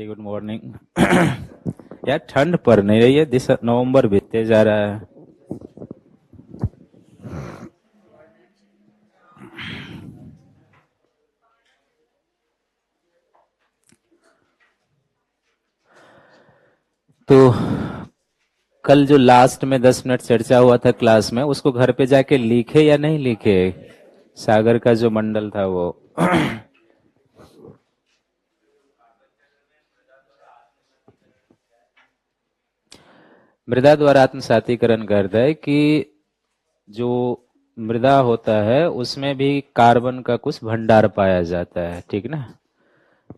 Good morning. यार ठंड पड़ नहीं रही है, नवंबर बीतते जा रहा है। तो कल जो लास्ट में 10 मिनट चर्चा हुआ था क्लास में, उसको घर पे जाके लिखे या नहीं लिखे? सागर का जो मंडल था वो। मृदा द्वारा आत्मसातीकरण करता है कि जो मृदा होता है उसमें भी कार्बन का कुछ भंडार पाया जाता है, ठीक ना।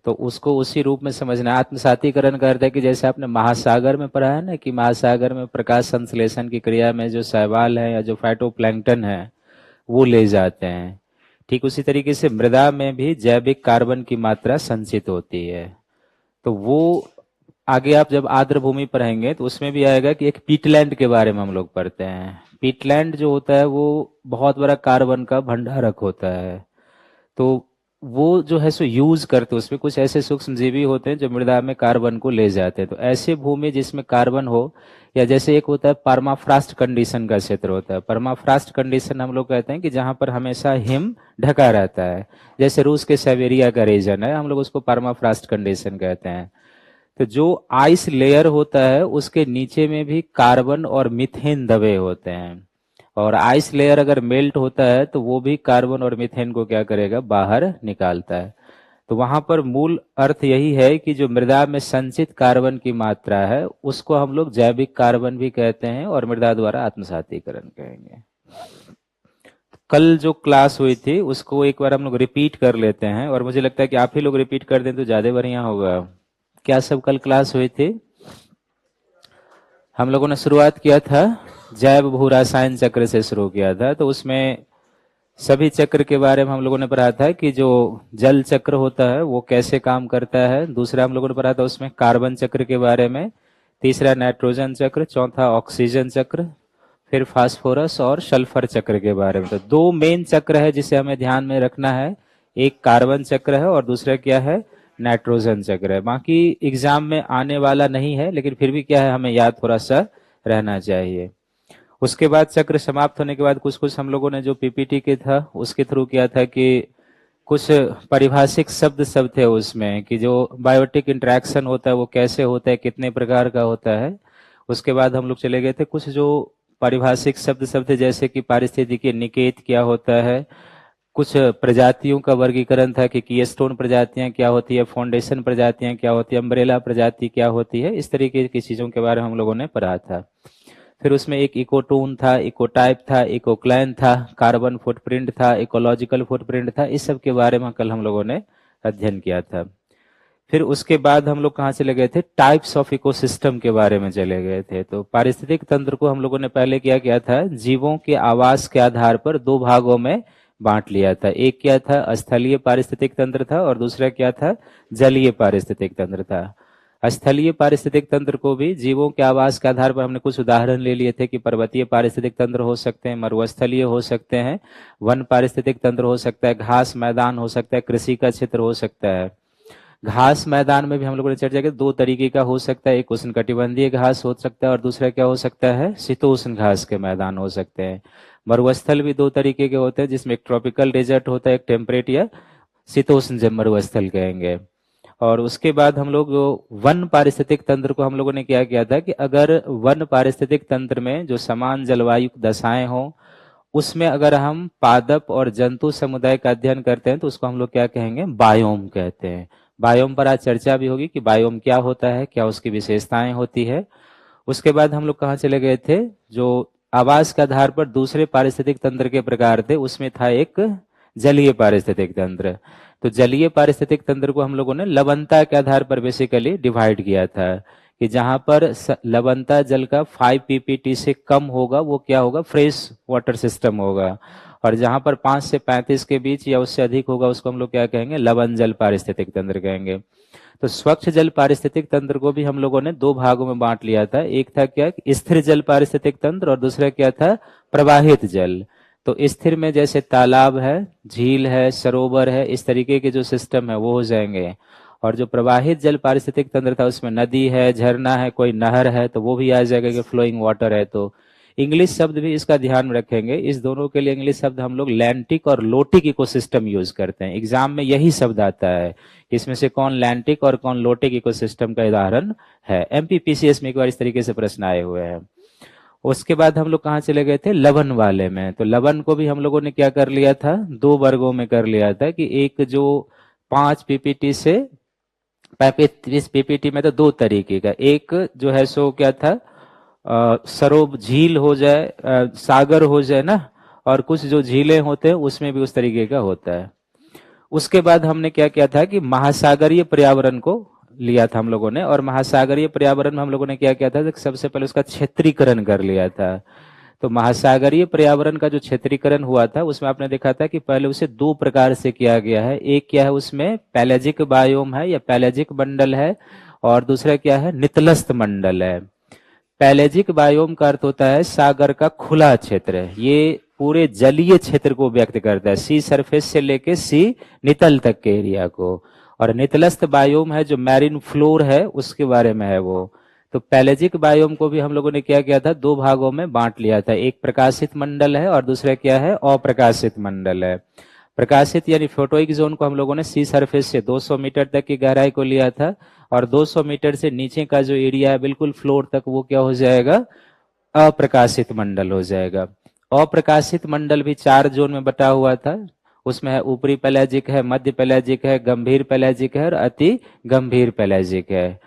तो उसको उसी रूप में समझना। आत्मसातीकरण का अर्थ है कि जैसे आपने महासागर में पढ़ा है ना, कि महासागर में प्रकाश संश्लेषण की क्रिया में जो शैवाल है या जो फाइटोप्लैंक्टन है वो ले जाते हैं, ठीक उसी तरीके से मृदा में भी जैविक कार्बन की मात्रा संचित होती है। तो वो आगे आप जब आर्द्र भूमि पढ़ेंगे तो उसमें भी आएगा कि एक पीटलैंड के बारे में हम लोग पढ़ते हैं। पीटलैंड जो होता है वो बहुत बड़ा कार्बन का भंडारक होता है। तो वो जो है सो यूज करते हैं, उसमें कुछ ऐसे सूक्ष्म जीवी होते हैं जो मृदा में कार्बन को ले जाते हैं। तो ऐसे भूमि जिसमें कार्बन हो, या जैसे एक होता है परमाफ्रास्ट कंडीशन का क्षेत्र होता है। परमाफ्रास्ट कंडीशन हम लोग कहते हैं कि जहां पर हमेशा हिम ढका रहता है, जैसे रूस के साइबेरिया का रीजन है, हम लोग उसको परमाफ्रास्ट कंडीशन कहते हैं। तो जो आइस लेयर होता है उसके नीचे में भी कार्बन और मीथेन दबे होते हैं, और आइस लेयर अगर मेल्ट होता है तो वो भी कार्बन और मीथेन को क्या करेगा, बाहर निकालता है। तो वहां पर मूल अर्थ यही है कि जो मृदा में संचित कार्बन की मात्रा है उसको हम लोग जैविक कार्बन भी कहते हैं और मृदा द्वारा आत्मसातीकरण कहेंगे। कल जो क्लास हुई थी उसको एक बार हम लोग रिपीट कर लेते हैं, और मुझे लगता है कि आप ही लोग रिपीट कर दें तो ज्यादा बढ़िया होगा। क्या सब कल क्लास हुई थी? हम लोगों ने शुरुआत किया था जैव भू रसायन चक्र से शुरू किया था। तो उसमें सभी चक्र के बारे में हम लोगों ने पढ़ा था कि जो जल चक्र होता है वो कैसे काम करता है। दूसरा हम लोगों ने पढ़ा था उसमें कार्बन चक्र के बारे में। तीसरा नाइट्रोजन चक्र, चौथा ऑक्सीजन चक्र, फिर फास्फोरस और सल्फर चक्र के बारे में। तो दो मेन चक्र है जिसे हमें ध्यान में रखना है, एक कार्बन चक्र है और दूसरा क्या है, नाइट्रोजन चक्र है। बाकी एग्जाम में आने वाला नहीं है, लेकिन फिर भी क्या है, हमें याद थोड़ा सा रहना चाहिए। उसके बाद चक्र समाप्त होने के बाद कुछ कुछ हम लोगों ने जो पीपीटी के था उसके थ्रू किया था कि कुछ पारिभाषिक शब्द सब थे उसमें, कि जो बायोटिक इंटरेक्शन होता है वो कैसे होता है, कितने प्रकार का होता है। उसके बाद हम लोग चले गए थे कुछ जो पारिभाषिक शब्द सब थे, जैसे कि पारिस्थितिकी निकेत क्या होता है, कुछ प्रजातियों का वर्गीकरण था कि कीस्टोन प्रजातियां क्या होती है, फाउंडेशन प्रजातियां क्या होती है, अम्ब्रेला प्रजाति क्या होती है। इस तरीके की चीजों के बारे में हम लोगों ने पढ़ा था। फिर उसमें एक इकोटोन था, इकोटाइप था, इकोक्लाइन था, कार्बन फुटप्रिंट था, इकोलॉजिकल फुटप्रिंट था। इस सब के बारे में कल हम लोगों ने अध्ययन किया था। फिर उसके बाद हम लोग कहाँ चले गए थे, टाइप्स ऑफ इकोसिस्टम के बारे में चले गए थे। तो पारिस्थितिक तंत्र को हम लोगों ने पहले क्या किया था, जीवों के आवास के आधार पर दो भागों में बांट लिया था। एक क्या था, स्थलीय पारिस्थितिक तंत्र था, और दूसरा क्या था, जलीय पारिस्थितिक तंत्र था। स्थलीय पारिस्थितिक तंत्र को भी जीवों के आवास के आधार पर हमने कुछ उदाहरण ले लिए थे कि पर्वतीय पारिस्थितिक तंत्र हो सकते हैं, मरुस्थलीय हो सकते हैं, वन पारिस्थितिक तंत्र हो सकता है, घास मैदान हो सकता है, कृषि का क्षेत्र हो सकता है। घास मैदान में भी हम लोगों ने चर्चा की दो तरीके का हो सकता है, एक उष्णकटिबंधीय घास हो सकता है और दूसरा क्या हो सकता है, शीतोष्ण घास के मैदान हो सकते हैं। मरुस्थल भी दो तरीके के होते हैं, जिसमें एक ट्रॉपिकल डेजर्ट होता है, एक टेम्परेट या शीतोष्ण मरुस्थल कहेंगे। और उसके बाद हम लोग वन पारिस्थितिक तंत्र को हम लोगों ने क्या किया था कि अगर वन पारिस्थितिक तंत्र में जो समान जलवायु दशाएं हो, उसमें अगर हम पादप और जंतु समुदाय का अध्ययन करते हैं तो उसको हम लोग क्या कहेंगे, बायोम कहते हैं। बायोम पर आज चर्चा भी होगी कि बायोम क्या होता है, क्या उसकी विशेषताएं होती है। उसके बाद हम लोग कहाँ चले गए थे, जो आवास के आधार पर दूसरे पारिस्थितिक तंत्र के प्रकार थे, उसमें था एक जलीय पारिस्थितिक तंत्र। तो जलीय पारिस्थितिक तंत्र को हम लोगों ने लवणता के आधार पर बेसिकली डिवाइड किया था, कि जहां पर लवणता जल का 5 पीपीटी से कम होगा वो क्या होगा, फ्रेश वाटर सिस्टम होगा, और जहां पर 5 से 35 के बीच या उससे अधिक होगा उसको हम लोग क्या कहेंगे, लवण जल पारिस्थितिक तंत्र कहेंगे। तो स्वच्छ जल पारिस्थितिक तंत्र को भी हम लोगों ने दो भागों में बांट लिया था, एक था क्या, स्थिर जल पारिस्थितिक तंत्र, और दूसरा क्या था, प्रवाहित जल। तो स्थिर में जैसे तालाब है, झील है, सरोवर है, इस तरीके के जो सिस्टम है वो हो जाएंगे। और जो प्रवाहित जल पारिस्थितिक तंत्र था उसमें नदी है, झरना है, कोई नहर है तो वो भी आ जाएगा कि फ्लोइंग वाटर है। तो इंग्लिश शब्द भी इसका ध्यान में रखेंगे। इस दोनों के लिए इंग्लिश शब्द हम लोग लैंटिक और लोटिक इकोसिस्टम यूज करते हैं। एग्जाम में यही शब्द आता है, इसमें से कौन लैंटिक और कौन लोटिक इकोसिस्टम का उदाहरण है। एमपीपीसीएस में एक बार इस तरीके से प्रश्न आए हुए हैं। उसके बाद हम लोग कहाँ चले गए थे, लवन वाले में। तो लवन को भी हम लोगों ने क्या कर लिया था, दो वर्गों में कर लिया था कि एक जो 5 पीपीटी से 35 पीपीटी में, तो दो तरीके का, एक जो है सो क्या था, सरोवर झील हो जाए, सागर हो जाए ना, और कुछ जो झीलें होते हैं उसमें भी उस तरीके का होता है। उसके बाद हमने क्या किया था कि महासागरीय पर्यावरण को लिया था हम लोगों ने, और महासागरीय पर्यावरण में हम लोगों ने क्या किया था, सबसे पहले उसका क्षेत्रीकरण कर लिया था। तो महासागरीय पर्यावरण का जो क्षेत्रीकरण हुआ था उसमें आपने देखा था कि पहले उसे दो प्रकार से किया गया है। एक क्या है, उसमें पैलेजिक बायोम है या पैलेजिक मंडल है, और दूसरा क्या है, नितलस्थ मंडल है। पैलेजिक बायोम का अर्थ होता है सागर का खुला क्षेत्र। ये पूरे जलीय क्षेत्र को व्यक्त करता है, सी सरफेस से लेके सी नितल तक के एरिया को। और नितलस्थ बायोम है जो मैरिन फ्लोर है उसके बारे में है वो। तो पैलेजिक बायोम को भी हम लोगों ने क्या किया था, दो भागों में बांट लिया था। एक प्रकाशित मंडल है और दूसरा क्या है, अप्रकाशित मंडल है। प्रकाशित यानी फोटोइक जोन को हम लोगों ने सी सरफेस से 200 मीटर तक की गहराई को लिया था, और 200 मीटर से नीचे का जो एरिया है बिल्कुल फ्लोर तक, वो क्या हो जाएगा, अप्रकाशित मंडल हो जाएगा। अप्रकाशित मंडल भी 4 जोन में बटा हुआ था। उसमें है ऊपरी पैलेजिक है, मध्य पैलेजिक है, गंभीर पैलेजिक है और अति गंभीर पैलेजिक है।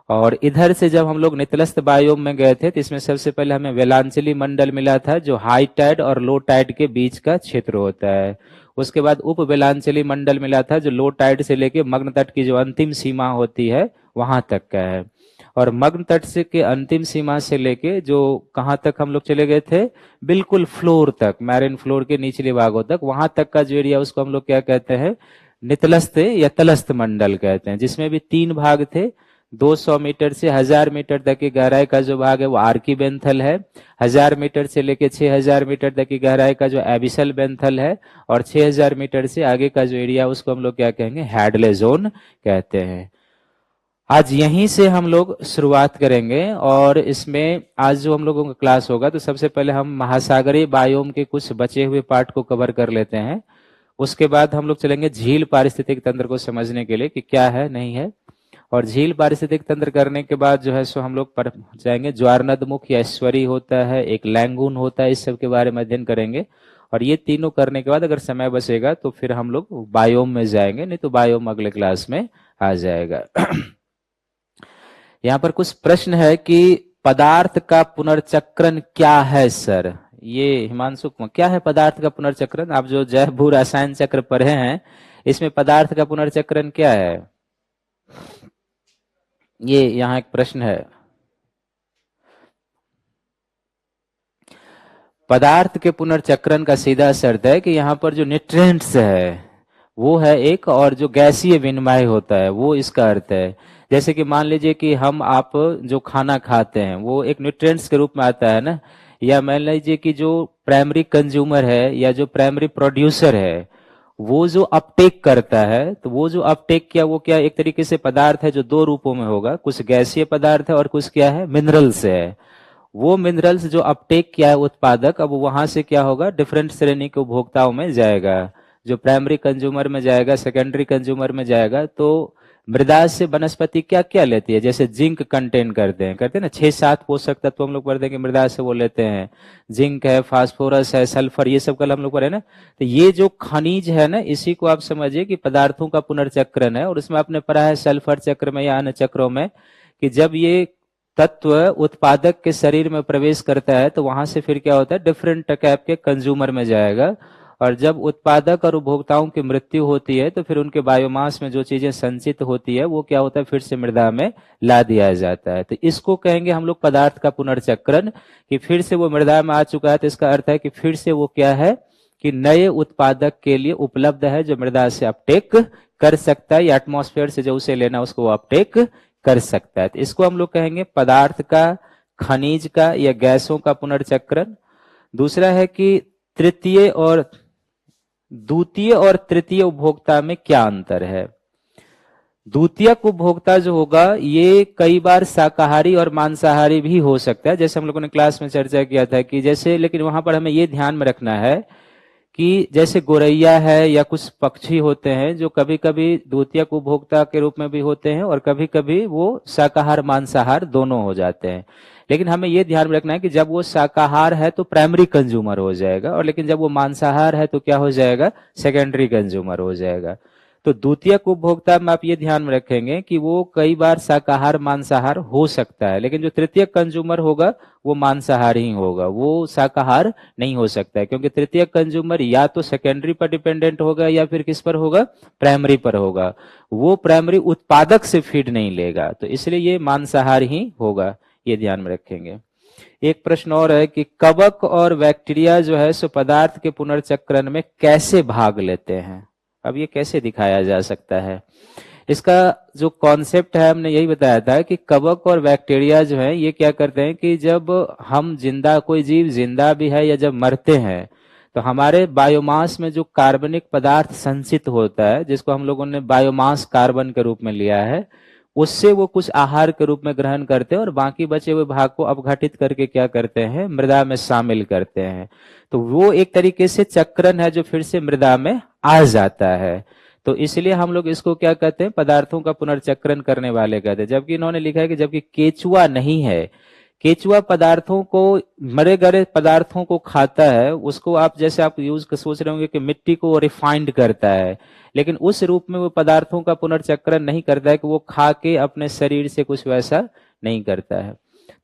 और इधर से जब हम लोग नितलस्थ बायोम में गए थे तो इसमें सबसे पहले हमें वेलांचली मंडल मिला था जो हाई टाइड और लो टाइड के बीच का क्षेत्र होता है। उसके बाद उप वेलांचली मंडल मिला था जो लो टाइड से लेके मग्न तट की जो अंतिम सीमा होती है वहां तक का है। और मग्न तट से के अंतिम सीमा से लेके जो कहाँ तक हम लोग चले गए थे, बिल्कुल फ्लोर तक, मैरिन फ्लोर के निचले भागों तक, वहां तक का जो एरिया उसको हम लोग क्या कहते हैं, नितलस्थ या तलस्थ मंडल कहते हैं, जिसमें भी 3 भाग थे। 200 मीटर से 1000 मीटर तक की गहराई का जो भाग है वो आर्की बेंथल है। 1000 मीटर से लेके 6000 मीटर तक की गहराई का जो एबिसल बेंथल है, और 6000 मीटर से आगे का जो एरिया उसको हम लोग क्या कहेंगे, हैडले जोन कहते हैं। आज यहीं से हम लोग शुरुआत करेंगे, और इसमें आज जो हम लोगों का क्लास होगा तो सबसे पहले हम महासागरीय बायोम के कुछ बचे हुए पार्ट को कवर कर लेते हैं। उसके बाद हम लोग चलेंगे झील पारिस्थितिक तंत्र को समझने के लिए कि क्या है नहीं है। और झील पारिस्थितिक तंत्र करने के बाद जो है सो हम लोग पर जाएंगे ज्वार नदमुख या एस्चुरी होता है, एक लैंगून होता है, इस सब के बारे में अध्ययन करेंगे। और ये तीनों करने के बाद अगर समय बचेगा तो फिर हम लोग बायोम में जाएंगे, नहीं तो बायोम अगले क्लास में आ जाएगा। यहाँ पर कुछ प्रश्न है कि पदार्थ का पुनर्चक्रण क्या है सर। ये हिमांशु कुमार, क्या है पदार्थ का पुनर्चक्रण? आप जो जैव भू रसायन चक्र पढ़े हैं इसमें पदार्थ का पुनर्चक्रण क्या है, ये यहाँ एक प्रश्न है। पदार्थ के पुनर्चक्रण का सीधा शर्त है कि यहाँ पर जो न्यूट्रिएंट्स है वो है एक, और जो गैसीय विनिमय होता है वो इसका अर्थ है। जैसे कि मान लीजिए कि हम आप जो खाना खाते हैं वो एक न्यूट्रिएंट्स के रूप में आता है ना, या मान लीजिए कि जो प्राइमरी कंज्यूमर है या जो प्राइमरी प्रोड्यूसर है वो जो अपटेक करता है, तो वो जो अपटेक किया वो क्या, एक तरीके से पदार्थ है जो दो रूपों में होगा, कुछ गैसीय पदार्थ है और कुछ क्या है, मिनरल्स है। वो मिनरल्स जो अपटेक किया है उत्पादक, अब वहां से क्या होगा, डिफरेंट श्रेणी के उपभोक्ताओं में जाएगा। जो प्राइमरी कंज्यूमर में जाएगा, सेकेंडरी कंज्यूमर में जाएगा। तो मृदा से वनस्पति क्या क्या लेती है, जैसे जिंक कंटेन करते हैं ना, 6-7 पोषक तत्व हम लोग पढ़ते हैं कि मृदा से वो लेते हैं। जिंक है, फास्फोरस है, सल्फर, ये सब कल हम लोग पढ़े ना। तो ये जो खनिज है ना, इसी को आप समझिए कि पदार्थों का पुनर्चक्रण है। और उसमें आपने पढ़ा है सल्फर चक्र में या अन्य चक्रों में कि जब ये तत्व उत्पादक के शरीर में प्रवेश करता है तो वहां से फिर क्या होता है, डिफरेंट टाइप के कंज्यूमर में जाएगा। और जब उत्पादक और उपभोक्ताओं की मृत्यु होती है तो फिर उनके बायोमास में जो चीजें संचित होती है वो क्या होता है, फिर से मृदा में ला दिया जाता है। तो इसको कहेंगे हम लोग पदार्थ का पुनर्चक्रण, कि फिर से वो मृदा में आ चुका है तो इसका अर्थ है कि फिर से वो क्या है, कि नए उत्पादक के लिए उपलब्ध है जो मृदा से अपटेक कर सकता है, या एटमॉस्फेयर से जो उसे लेना उसको अपटेक कर सकता है। तो इसको हम लोग कहेंगे पदार्थ का, खनिज का या गैसों का पुनर्चक्रण। दूसरा है कि द्वितीय और तृतीय उपभोक्ता में क्या अंतर है। द्वितीयक उपभोक्ता जो होगा ये कई बार शाकाहारी और मांसाहारी भी हो सकता है, जैसे हम लोगों ने क्लास में चर्चा किया था कि जैसे, लेकिन वहां पर हमें ये ध्यान में रखना है कि जैसे गोरैया है या कुछ पक्षी होते हैं जो कभी कभी द्वितीयक उपभोक्ता के रूप में भी होते हैं और कभी कभी वो शाकाहार मांसाहार दोनों हो जाते हैं। लेकिन हमें ये ध्यान में रखना है कि जब वो शाकाहार है तो प्राइमरी कंज्यूमर हो जाएगा, और लेकिन जब वो मांसाहार है तो क्या हो जाएगा, सेकेंडरी कंज्यूमर हो जाएगा। तो द्वितीयक उपभोक्ता में आप ये ध्यान में रखेंगे कि वो कई बार शाकाहार मांसाहार हो सकता है, लेकिन जो तृतीयक कंज्यूमर होगा वो मांसाहार ही होगा, वो शाकाहार नहीं हो सकता है, क्योंकि तृतीयक कंज्यूमर या तो सेकेंडरी पर डिपेंडेंट होगा या फिर किस पर होगा, प्राइमरी पर होगा। वो प्राइमरी उत्पादक से फीड नहीं लेगा, तो इसलिए ये मांसाहार ही होगा, ये ध्यान में रखेंगे। एक प्रश्न और है कि कवक और बैक्टीरिया जो है सो पदार्थ के पुनर्चक्रण में कैसे भाग लेते हैं। अब ये कैसे दिखाया जा सकता है, इसका जो कॉन्सेप्ट है हमने यही बताया था कि कवक और बैक्टीरिया जो है ये क्या करते हैं कि जब हम जिंदा, कोई जीव जिंदा भी है या जब मरते हैं तो हमारे बायोमास में जो कार्बनिक पदार्थ संचित होता है, जिसको हम लोगों ने बायोमास कार्बन के रूप में लिया है, उससे वो कुछ आहार के रूप में ग्रहण करते हैं और बाकी बचे हुए भाग को अपघटित करके क्या करते हैं, मृदा में शामिल करते हैं। तो वो एक तरीके से चक्रण है जो फिर से मृदा में आ जाता है। तो इसलिए हम लोग इसको क्या कहते हैं, पदार्थों का पुनर्चक्रण करने वाले कहते हैं। जबकि इन्होंने लिखा है कि जबकि केचुआ नहीं है, केचुआ पदार्थों को, मरे गरे पदार्थों को खाता है, उसको आप जैसे आप यूज सोच रहे होंगे कि मिट्टी को रिफाइंड करता है, लेकिन उस रूप में वो पदार्थों का पुनर्चक्रण नहीं करता है कि वो खा के अपने शरीर से कुछ वैसा नहीं करता है।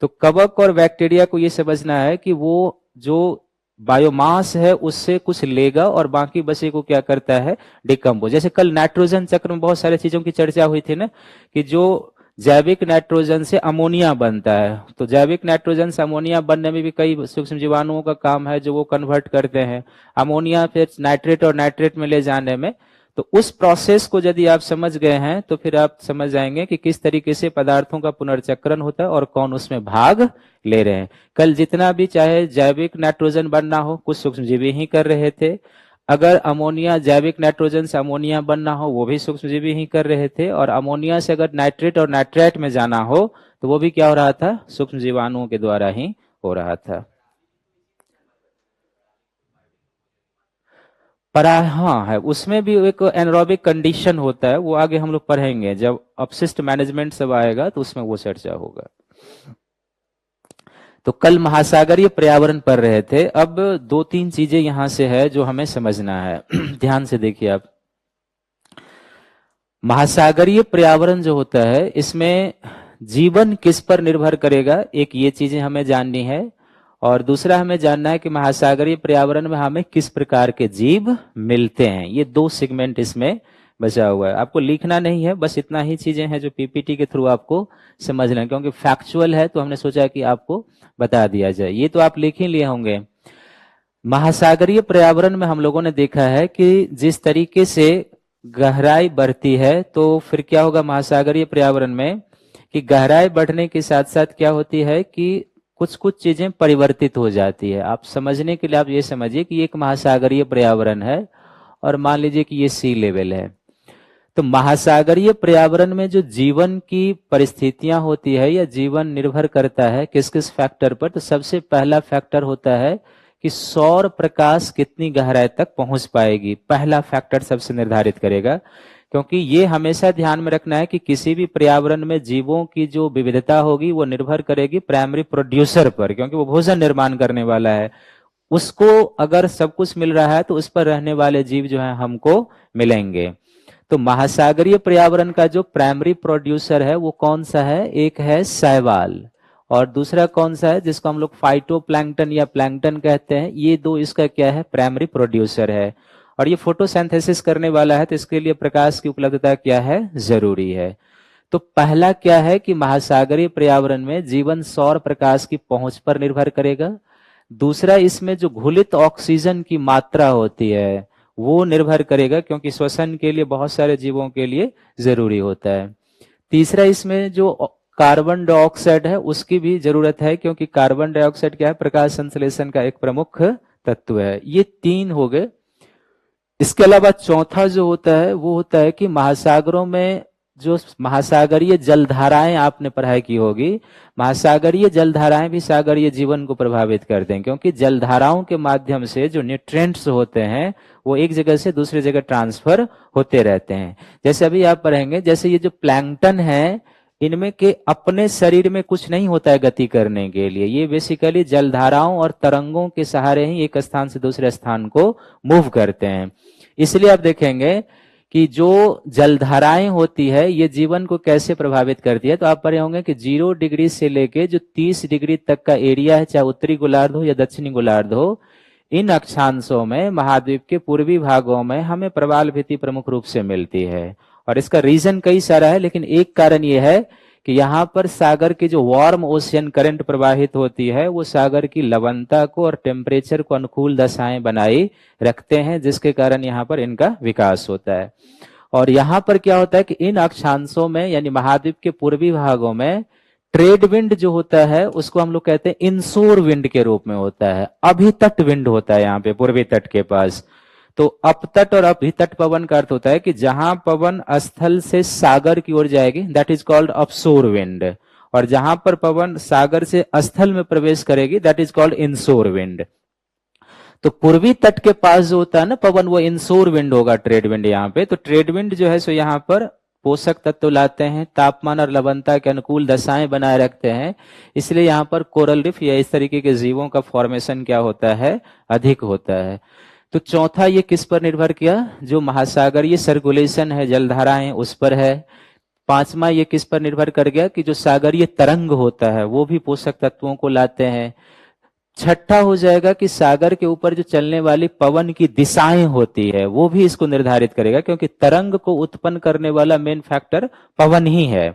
तो कवक और बैक्टीरिया को ये समझना है कि वो जो बायोमास है उससे कुछ लेगा और बाकी बचे को क्या करता है, डिकम्पोज। जैसे कल नाइट्रोजन चक्र में बहुत सारी चीजों की चर्चा हुई थी ना, कि जो जैविक नाइट्रोजन से अमोनिया बनता है, तो जैविक नाइट्रोजन से अमोनिया बनने में भी कई सूक्ष्म जीवाणुओं का काम है जो वो कन्वर्ट करते हैं अमोनिया फिर नाइट्रेट और नाइट्रेट में ले जाने में। तो उस प्रोसेस को यदि आप समझ गए हैं तो फिर आप समझ जाएंगे कि किस तरीके से पदार्थों का पुनर्चक्रण होता है और कौन उसमें भाग ले रहे हैं। कल जितना भी चाहे जैविक नाइट्रोजन बनना हो, कुछ सूक्ष्मजीवी ही कर रहे थे। अगर अमोनिया जैविक नाइट्रोजन से अमोनिया बनना हो, वो भी सूक्ष्मजीवी ही कर रहे थे। और अमोनिया से अगर नाइट्रेट और नाइट्रेट में जाना हो तो वो भी क्या हो रहा था, सूक्ष्म जीवाणुओं के द्वारा ही हो रहा था। हाँ है, उसमें भी एक एनरोबिक कंडीशन होता है, वो आगे हम लोग पढ़ेंगे जब अपशिष्ट मैनेजमेंट सब आएगा तो उसमें वो चर्चा होगा। तो कल महासागरीय पर्यावरण पढ़ रहे थे। अब दो तीन चीजें यहां से है जो हमें समझना है ध्यान से देखिए आप। महासागरीय पर्यावरण जो होता है इसमें जीवन किस पर निर्भर करेगा, एक ये चीजें हमें जाननी है। और दूसरा हमें जानना है कि महासागरीय पर्यावरण में हमें किस प्रकार के जीव मिलते हैं। ये दो सेगमेंट इसमें बचा हुआ है, आपको लिखना नहीं है, बस इतना ही चीजें हैं जो पीपीटी के थ्रू आपको समझना है, क्योंकि फैक्चुअल है तो हमने सोचा कि आपको बता दिया जाए। ये तो आप लिख ही लिए होंगे। महासागरीय पर्यावरण में हम लोगों ने देखा है कि जिस तरीके से गहराई बढ़ती है तो फिर क्या होगा महासागरीय पर्यावरण में, कि गहराई बढ़ने के साथ साथ क्या होती है कि कुछ कुछ चीजें परिवर्तित हो जाती है। आप समझने के लिए आप ये समझिए कि एक महासागरीय पर्यावरण है और मान लीजिए कि ये सी लेवल है। तो महासागरीय पर्यावरण में जो जीवन की परिस्थितियां होती है या जीवन निर्भर करता है किस किस फैक्टर पर, तो सबसे पहला फैक्टर होता है कि सौर प्रकाश कितनी गहराई तक पहुंच पाएगी, पहला फैक्टर सबसे निर्धारित करेगा। क्योंकि ये हमेशा ध्यान में रखना है कि किसी भी पर्यावरण में जीवों की जो विविधता होगी वो निर्भर करेगी प्राइमरी प्रोड्यूसर पर, क्योंकि वो भोजन निर्माण करने वाला है। उसको अगर सब कुछ मिल रहा है तो उस पर रहने वाले जीव जो है हमको मिलेंगे। तो महासागरीय पर्यावरण का जो प्राइमरी प्रोड्यूसर है वो कौन सा है, एक है शैवाल और दूसरा कौन सा है जिसको हम लोग फाइटोप्लैंक्टन या प्लैंक्टन कहते हैं। ये दो इसका क्या है, प्राइमरी प्रोड्यूसर है। और ये फोटोसिंथेसिस करने वाला है तो इसके लिए प्रकाश की उपलब्धता क्या है, जरूरी है। तो पहला क्या है कि महासागरीय पर्यावरण में जीवन सौर प्रकाश की पहुंच पर निर्भर करेगा। दूसरा, इसमें जो घुलित ऑक्सीजन की मात्रा होती है वो निर्भर करेगा, क्योंकि श्वसन के लिए बहुत सारे जीवों के लिए जरूरी होता है। तीसरा, इसमें जो कार्बन डाइऑक्साइड है उसकी भी जरूरत है, क्योंकि कार्बन डाइऑक्साइड क्या है, प्रकाश संश्लेषण का एक प्रमुख तत्व है। ये तीन हो गए। इसके अलावा चौथा जो होता है वो होता है कि महासागरों में जो महासागरीय जलधाराएं आपने पढ़ाई की होगी, महासागरीय जलधाराएं भी सागरीय जीवन को प्रभावित करते हैं, क्योंकि जलधाराओं के माध्यम से जो न्यूट्रिएंट्स होते हैं वो एक जगह से दूसरी जगह ट्रांसफर होते रहते हैं। जैसे अभी आप पढ़ेंगे, जैसे ये जो प्लैंकटन है, इनमें के अपने शरीर में कुछ नहीं होता है गति करने के लिए, ये बेसिकली जलधाराओं और तरंगों के सहारे ही एक स्थान से दूसरे स्थान को मूव करते हैं। इसलिए आप देखेंगे कि जो जलधाराएं होती है ये जीवन को कैसे प्रभावित करती है। तो आप पढ़े होंगे कि 0 डिग्री से लेके जो 30 डिग्री तक का एरिया है, चाहे उत्तरी गोलार्ध हो या दक्षिणी गोलार्ध हो, इन अक्षांशों में महाद्वीप के पूर्वी भागों में हमें प्रवाल भित्ति प्रमुख रूप से मिलती है। और इसका रीजन कई सारा है, लेकिन एक कारण यह है कि यहाँ पर सागर की जो वार्म ओशियन करंट प्रवाहित होती है वो सागर की लवणता को और टेम्परेचर को अनुकूल दशाएं बनाई रखते हैं, जिसके कारण यहाँ पर इनका विकास होता है। और यहाँ पर क्या होता है कि इन अक्षांशों में यानी महाद्वीप के पूर्वी भागों में ट्रेड विंड जो होता है उसको हम लोग कहते हैं इनशोर विंड के रूप में होता है, अभितट विंड होता है यहाँ पे पूर्वी तट के पास। तो अपतट और अभितट पवन का अर्थ होता है कि जहां पवन स्थल से सागर की ओर जाएगी दैट इज कॉल्ड अपशोर विंड, और जहां पर पवन सागर से स्थल में प्रवेश करेगी that is called inshore wind. तो पूर्वी तट के पास जो होता है ना पवन, वो इनशोर विंड होगा, ट्रेड विंड यहाँ पे। तो ट्रेड विंड जो है सो यहाँ पर पोषक तत्व लाते हैं, तापमान और लवणता के अनुकूल दशाएं बनाए रखते हैं, इसलिए यहाँ पर कोरल रिफ या इस तरीके के जीवों का फॉर्मेशन क्या होता है, अधिक होता है। तो चौथा ये किस पर निर्भर किया, जो महासागरीय सर्कुलेशन है, जलधाराएं, उस पर है। पांचवा ये किस पर निर्भर कर गया कि जो सागरीय तरंग होता है वो भी पोषक तत्वों को लाते हैं। छठा हो जाएगा कि सागर के ऊपर जो चलने वाली पवन की दिशाएं होती है वो भी इसको निर्धारित करेगा, क्योंकि तरंग को उत्पन्न करने वाला मेन फैक्टर पवन ही है।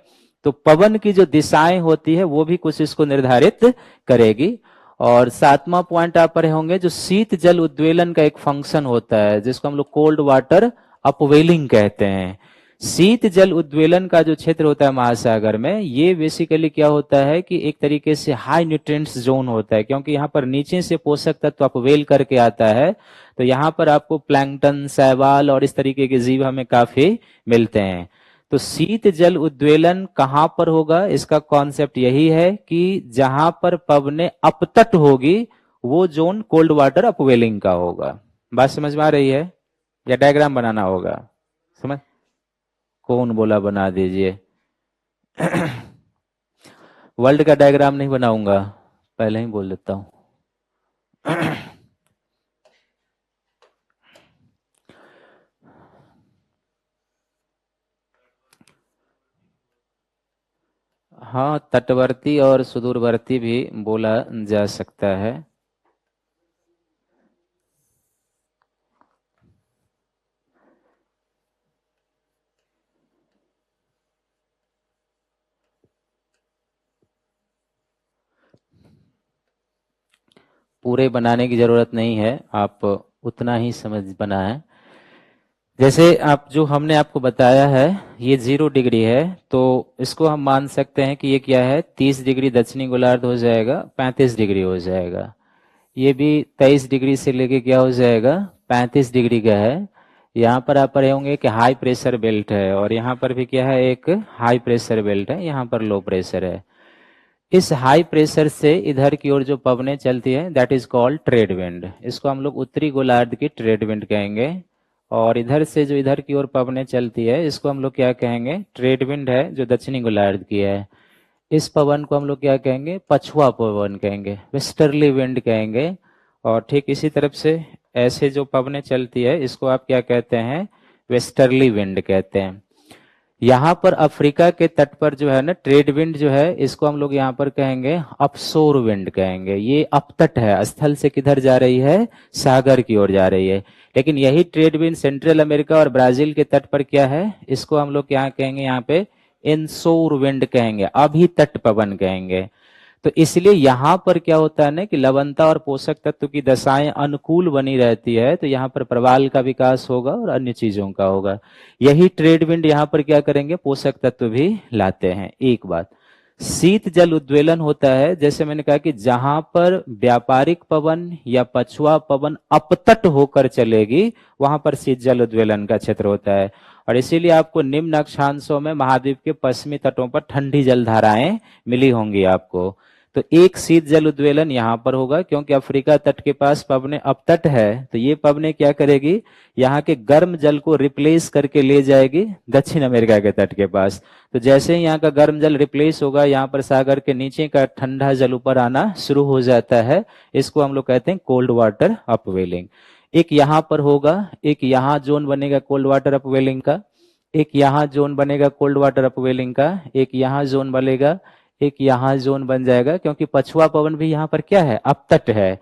तो पवन की जो दिशाएं होती है वो भी कुछ इसको निर्धारित करेगी। और सातवां पॉइंट आप पढ़े होंगे, जो शीत जल उद्वेलन का एक फंक्शन होता है जिसको हम लोग कोल्ड वाटर अपवेलिंग कहते हैं। शीत जल उद्वेलन का जो क्षेत्र होता है महासागर में, ये बेसिकली क्या होता है कि एक तरीके से हाई न्यूट्रिएंट्स जोन होता है, क्योंकि यहाँ पर नीचे से पोषक तत्व अपवेल करके आता है। तो यहाँ पर आपको प्लैंकटन, शैवाल और इस तरीके के जीव हमें काफी मिलते हैं। तो शीत जल उद्वेलन कहां पर होगा, इसका कॉन्सेप्ट यही है कि जहां पर पवने अपतट होगी वो जोन कोल्ड वाटर अपवेलिंग का होगा। बात समझ में आ रही है या डायग्राम बनाना होगा? समझ, कौन बोला बना दीजिए? वर्ल्ड का डायग्राम नहीं बनाऊंगा, पहले ही बोल देता हूं। हाँ, तटवर्ती और सुदूरवर्ती भी बोला जा सकता है। पूरे बनाने की जरूरत नहीं है, आप उतना ही समझ बनाएं। जैसे आप जो हमने आपको बताया है ये 0 डिग्री है, तो इसको हम मान सकते हैं कि ये क्या है, 30 डिग्री दक्षिणी गोलार्ध हो जाएगा, 35 डिग्री हो जाएगा। ये भी 23 डिग्री से लेके क्या हो जाएगा, 35 डिग्री का है। यहाँ पर आप पढ़े होंगे कि हाई प्रेशर बेल्ट है, और यहाँ पर भी क्या है, एक हाई प्रेशर बेल्ट है, यहाँ पर लो प्रेशर है। इस हाई प्रेशर से इधर की ओर जो पवनें चलती है that is called trade wind, इसको हम लोग उत्तरी गोलार्ध की ट्रेड विंड कहेंगे। और इधर से जो इधर की ओर पवनें चलती है इसको हम लोग क्या कहेंगे, ट्रेड विंड है, जो दक्षिणी गोलार्ध की है। इस पवन को हम लोग क्या कहेंगे, पछुआ पवन कहेंगे, वेस्टर्ली विंड कहेंगे। और ठीक इसी तरफ से ऐसे जो पवनें चलती है इसको आप क्या कहते हैं, वेस्टर्ली विंड कहते हैं। यहाँ पर अफ्रीका के तट पर जो है ना ट्रेड विंड जो है, इसको हम लोग यहाँ पर कहेंगे अपशोर विंड कहेंगे। ये अपतट है, स्थल से किधर जा रही है, सागर की ओर जा रही है। लेकिन यही ट्रेड विंड सेंट्रल अमेरिका और ब्राजील के तट पर क्या है, इसको हम लोग क्या कहेंगे, यहाँ पे इनशोर विंड कहेंगे, अभी तट पवन कहेंगे। तो इसलिए यहाँ पर क्या होता है ना कि लवणता और पोषक तत्व की दशाएं अनुकूल बनी रहती है, तो यहाँ पर प्रवाल का विकास होगा और अन्य चीजों का होगा। यही ट्रेड विंड यहाँ पर क्या करेंगे, पोषक तत्व भी लाते हैं। एक बात, शीत जल उद्वेलन होता है, जैसे मैंने कहा कि जहां पर व्यापारिक पवन या पछुआ पवन अपतट होकर चलेगी वहां पर शीत जल उद्वेलन का क्षेत्र होता है। और इसीलिए आपको निम्न अक्षांशों में महाद्वीप के पश्चिमी तटों पर ठंडी जलधाराएं मिली होंगी आपको। तो एक शीत जल उद्वेलन यहाँ पर होगा, क्योंकि अफ्रीका तट के पास पवने अपतट है, तो ये पवने क्या करेगी, यहाँ के गर्म जल को रिप्लेस करके ले जाएगी दक्षिण अमेरिका के तट के पास। तो जैसे ही यहाँ का गर्म जल रिप्लेस होगा, यहाँ पर सागर के नीचे का ठंडा जल ऊपर आना शुरू हो जाता है। इसको हम लोग कहते हैं कोल्ड वाटर अपवेलिंग। एक यहाँ पर होगा, एक यहाँ जोन बनेगा कोल्ड वाटर अपवेलिंग का, एक यहाँ जोन बनेगा कोल्ड वाटर अपवेलिंग का, एक यहाँ जोन बनेगा, एक यहाँ जोन बन जाएगा, क्योंकि पछुआ पवन भी यहाँ पर क्या है, अपतट है।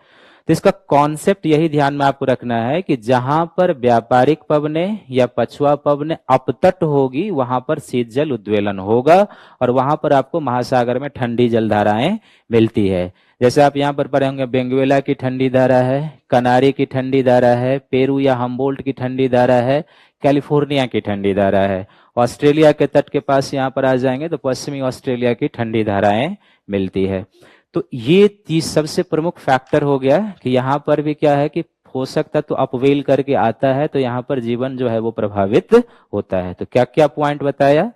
तो इसका कॉन्सेप्ट यही ध्यान में आपको रखना है कि जहां पर व्यापारिक पवने या पछुआ पवने अपतट होगी, वहां पर शीत जल उद्वेलन होगा और वहां पर आपको महासागर में ठंडी जलधाराएं मिलती है। जैसे आप यहाँ पर पढ़े होंगे, बेंगुएला की ठंडी धारा है, कनारी की ठंडी धारा है, पेरू या हम्बोल्ट की ठंडी धारा है, कैलिफोर्निया की ठंडी धारा है। ऑस्ट्रेलिया के तट के पास यहाँ पर आ जाएंगे तो पश्चिमी ऑस्ट्रेलिया की ठंडी धाराएं मिलती है। तो ये 30 सबसे प्रमुख फैक्टर हो गया कि यहाँ पर भी क्या है कि पोषक तत्व अपवेल करके आता है, तो यहाँ पर जीवन जो है वो प्रभावित होता है। तो क्या क्या पॉइंट बताया,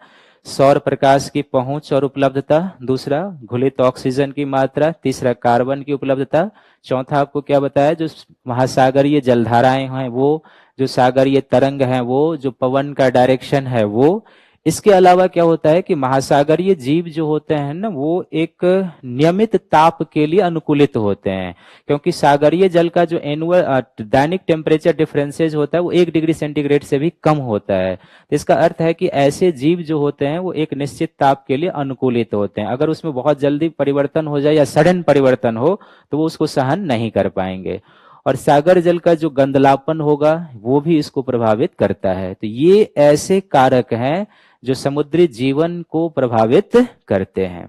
सौर प्रकाश की पहुंच और उपलब्धता, दूसरा घुलित ऑक्सीजन की मात्रा, तीसरा कार्बन की उपलब्धता, चौथा आपको क्या बताया, जो महासागरीय जलधाराएं हैं वो, जो सागरीय तरंग हैं वो, जो पवन का डायरेक्शन है वो। इसके अलावा क्या होता है कि महासागरीय जीव जो होते हैं ना, वो एक नियमित ताप के लिए अनुकूलित होते हैं, क्योंकि सागरीय जल का जो एनुअल दैनिक टेम्परेचर डिफरेंसेज होता है वो 1 डिग्री सेंटीग्रेड से भी कम होता है। तो इसका अर्थ है कि ऐसे जीव जो होते हैं वो एक निश्चित ताप के लिए अनुकूलित होते हैं। अगर उसमें बहुत जल्दी परिवर्तन हो जाए या सडन परिवर्तन हो तो वो उसको सहन नहीं कर पाएंगे। और सागर जल का जो गंधलापन होगा वो भी इसको प्रभावित करता है। तो ये ऐसे कारक हैं जो समुद्री जीवन को प्रभावित करते हैं।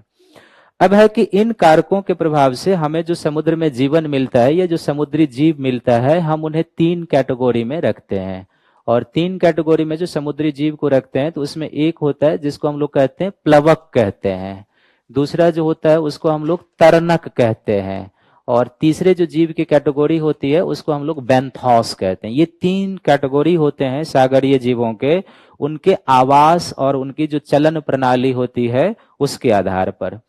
अब है कि इन कारकों के प्रभाव से हमें जो समुद्र में जीवन मिलता है या जो समुद्री जीव मिलता है, हम उन्हें 3 कैटेगरी में रखते हैं। और 3 कैटेगरी में जो समुद्री जीव को रखते हैं, तो उसमें एक होता है जिसको हम लोग कहते हैं प्लवक कहते हैं, दूसरा जो होता है उसको हम लोग तरनक कहते हैं, और तीसरे जो जीव की कैटेगरी होती है उसको हम लोग बेंथॉस कहते हैं। ये 3 कैटेगरी होते हैं सागरीय जीवों के, उनके आवास और उनकी जो चलन प्रणाली होती है उसके आधार पर।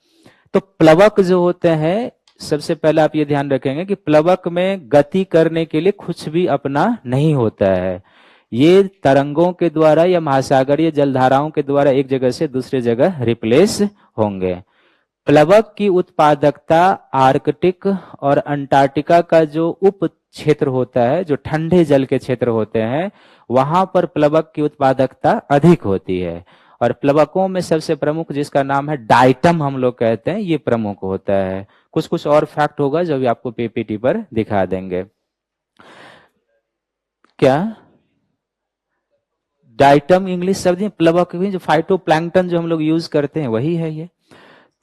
तो प्लवक जो होते हैं, सबसे पहले आप ये ध्यान रखेंगे कि प्लवक में गति करने के लिए कुछ भी अपना नहीं होता है। ये तरंगों के द्वारा या महासागरीय जलधाराओं के द्वारा एक जगह से दूसरे जगह रिप्लेस होंगे। प्लवक की उत्पादकता आर्कटिक और अंटार्कटिका का जो उप क्षेत्र होता है, जो ठंडे जल के क्षेत्र होते हैं, वहां पर प्लवक की उत्पादकता अधिक होती है। और प्लवकों में सबसे प्रमुख जिसका नाम है डाइटम हम लोग कहते हैं, ये प्रमुख होता है। कुछ कुछ और फैक्ट होगा जो भी आपको पीपीटी पर दिखा देंगे। क्या डाइटम इंग्लिश शब्द है, प्लवक भी जो फाइटोप्लैंक्टन जो हम लोग यूज करते हैं वही है ये।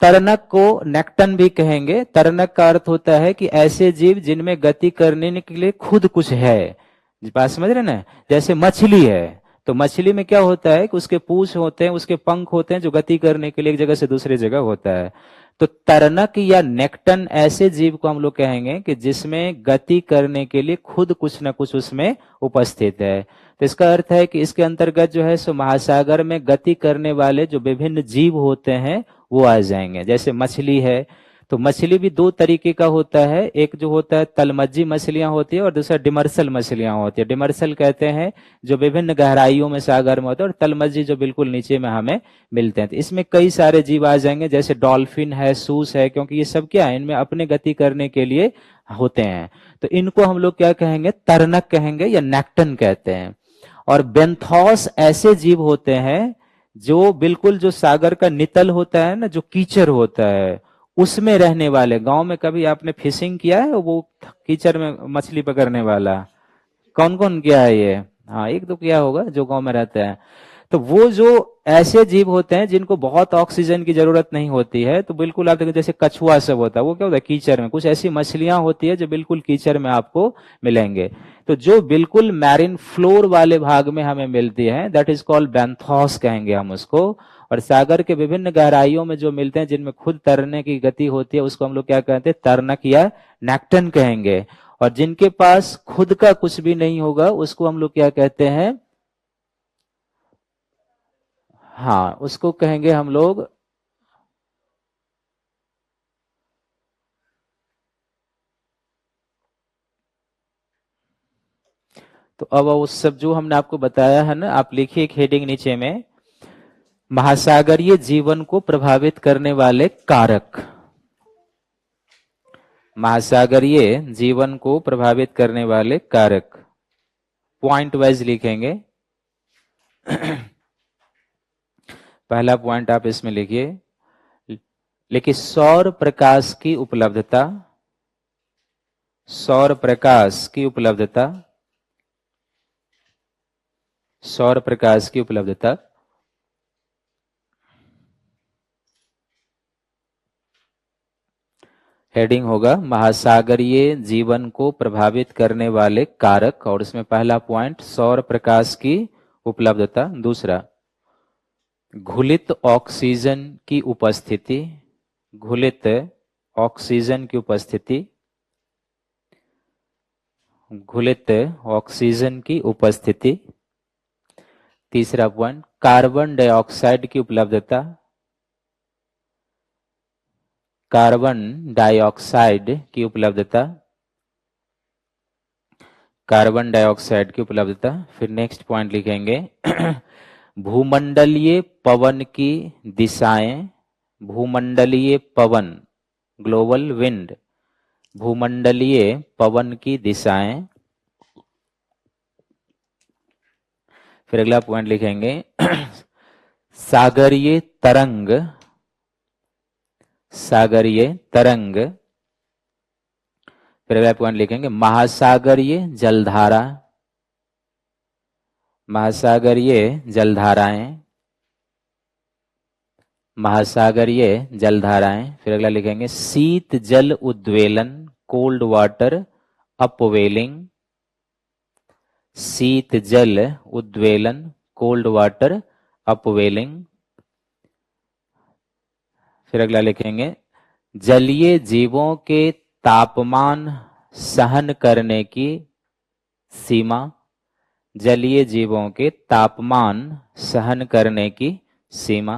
तरनक को नेक्टन भी कहेंगे। तरनक का अर्थ होता है कि ऐसे जीव जिनमें गति करने के लिए खुद कुछ है। बात समझ रहे ना, जैसे मछली है, तो मछली में क्या होता है कि उसके पूंछ होते हैं, उसके पंख होते हैं जो गति करने के लिए एक जगह से दूसरी जगह होता है। तो तरनक या नेक्टन ऐसे जीव को हम लोग कहेंगे कि जिसमें गति करने के लिए खुद कुछ न कुछ उसमें उपस्थित है। तो इसका अर्थ है कि इसके अंतर्गत जो है सो महासागर में गति करने वाले जो विभिन्न जीव होते हैं वो आ जाएंगे। जैसे मछली है, तो मछली भी 2 तरीके का होता है, एक जो होता है तलमज्जी मछलियां होती है और दूसरा डिमर्सल मछलियां होती है। डिमर्सल कहते हैं जो विभिन्न गहराइयों में सागर में होते हैं, और तलमज्जी जो बिल्कुल नीचे में हमें मिलते हैं। तो इसमें कई सारे जीव आ जाएंगे, जैसे डॉल्फिन है, सूस है, क्योंकि ये सब क्या है, इनमें अपने गति करने के लिए होते हैं। तो इनको हम लोग क्या कहेंगे, तरनक कहेंगे या नेक्टन कहते हैं। और बेंथॉस ऐसे जीव होते हैं जो बिल्कुल जो सागर का नितल होता है ना, जो कीचड़ होता है उसमें रहने वाले। गांव में कभी आपने फिशिंग किया है, वो कीचड़ में मछली पकड़ने वाला? कौन कौन किया है ये? हाँ, एक दो किया होगा जो गांव में रहता है। तो वो जो ऐसे जीव होते हैं जिनको बहुत ऑक्सीजन की जरूरत नहीं होती है, तो बिल्कुल आप देखो जैसे कछुआ सब होता है, वो क्या होता है कीचड़ में। कुछ ऐसी मछलियां होती है जो बिल्कुल कीचड़ में आपको मिलेंगे। तो जो बिल्कुल मैरिन फ्लोर वाले भाग में हमें मिलती है, दैट इज कॉल्ड बेंथॉस कहेंगे हम उसको। और सागर के विभिन्न गहराइयों में जो मिलते हैं जिनमें खुद तैरने की गति होती है, उसको हम लोग क्या कहते हैं, तरनक या नेक्टन कहेंगे। और जिनके पास खुद का कुछ भी नहीं होगा उसको हम लोग क्या कहते हैं, हाँ, उसको कहेंगे हम लोग तो अब उस सब जो हमने आपको बताया है ना, आप लिखिए एक हेडिंग नीचे में, महासागरीय जीवन को प्रभावित करने वाले कारक। महासागरीय जीवन को प्रभावित करने वाले कारक पॉइंट वाइज लिखेंगे। पहला पॉइंट आप इसमें लिखिए, लेकिन सौर प्रकाश की उपलब्धता, सौर प्रकाश की उपलब्धता, सौर प्रकाश की उपलब्धता। हेडिंग होगा महासागरीय जीवन को प्रभावित करने वाले कारक, और इसमें पहला पॉइंट सौर प्रकाश की उपलब्धता। दूसरा, घुलित ऑक्सीजन की उपस्थिति, घुलित ऑक्सीजन की उपस्थिति, घुलित ऑक्सीजन की उपस्थिति। तीसरा पॉइंट, कार्बन डाइऑक्साइड की उपलब्धता, कार्बन डाइऑक्साइड की उपलब्धता, कार्बन डाइऑक्साइड की उपलब्धता। फिर नेक्स्ट पॉइंट लिखेंगे भूमंडलीय पवन की दिशाएं, भूमंडलीय पवन, ग्लोबल विंड, भूमंडलीय पवन की दिशाएं। फिर अगला पॉइंट लिखेंगे सागरीय तरंग, सागरीय तरंग। फिर अगला पॉइंट लिखेंगे महासागरीय जलधारा, महासागरीय जलधाराएं, महासागरीय जलधाराएं। फिर अगला लिखेंगे शीत जल उद्वेलन, कोल्ड वाटर अपवेलिंग, शीत जल उद्वेलन, कोल्ड वाटर अपवेलिंग। फिर अगला लिखेंगे जलीय जीवों के तापमान सहन करने की सीमा, जलीय जीवों के तापमान सहन करने की सीमा,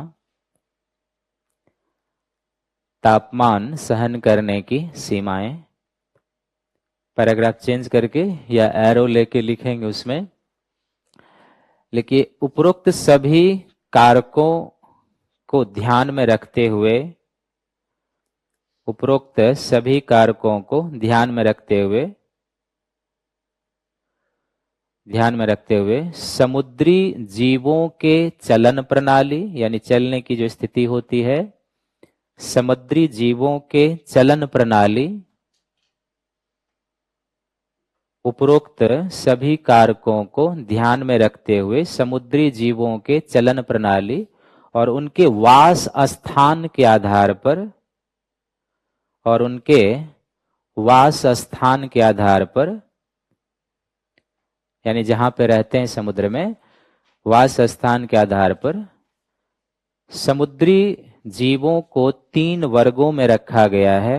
तापमान सहन करने की सीमाएं। पैराग्राफ चेंज करके या एरो लेके लिखेंगे उसमें। लिखिए उपरोक्त सभी कारकों को ध्यान में रखते हुए, उपरोक्त सभी कारकों को ध्यान में रखते हुए, ध्यान में रखते हुए समुद्री जीवों के चलन प्रणाली, यानी चलने की जो स्थिति होती है, समुद्री जीवों के चलन प्रणाली, उपरोक्त सभी कारकों को ध्यान में रखते हुए समुद्री जीवों के चलन प्रणाली और उनके वास स्थान के आधार पर, और उनके वास स्थान के आधार पर, यानी जहां पे रहते हैं समुद्र में, वास स्थान के आधार पर समुद्री जीवों को 3 वर्गों में रखा गया है।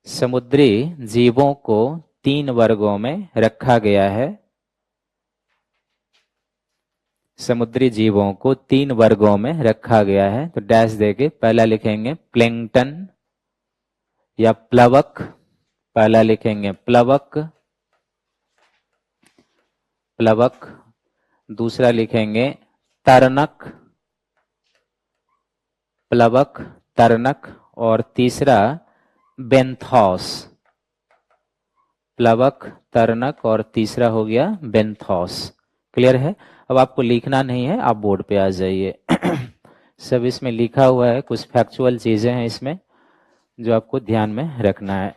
समुद्री जीवों को 3 वर्गों में रखा गया है। समुद्री जीवों को 3 वर्गों में रखा गया है। तो डैश देके पहला लिखेंगे प्लैंकटन या प्लवक, पहला लिखेंगे प्लवक, प्लवक। दूसरा लिखेंगे तरणक, प्लवक, तरणक। और तीसरा बेंथोस, प्लवक, तरणक और तीसरा हो गया बेंथोस। क्लियर है? अब आपको लिखना नहीं है, आप बोर्ड पे आ जाइए। सब इसमें लिखा हुआ है, कुछ फैक्चुअल चीजें हैं इसमें जो आपको ध्यान में रखना है।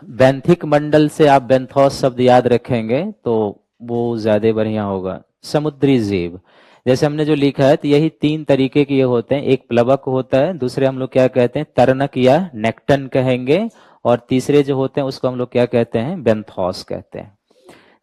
बेंथिक मंडल से आप बेंथोस शब्द याद रखेंगे तो वो ज्यादा बढ़िया होगा। समुद्री जीव, जैसे हमने जो लिखा है, तो यही 3 तरीके के ये होते हैं। एक प्लवक होता है, दूसरे हम लोग क्या कहते हैं, तरणक या नेक्टन कहेंगे, और तीसरे जो होते हैं उसको हम लोग क्या कहते हैं, बेंथोस कहते हैं।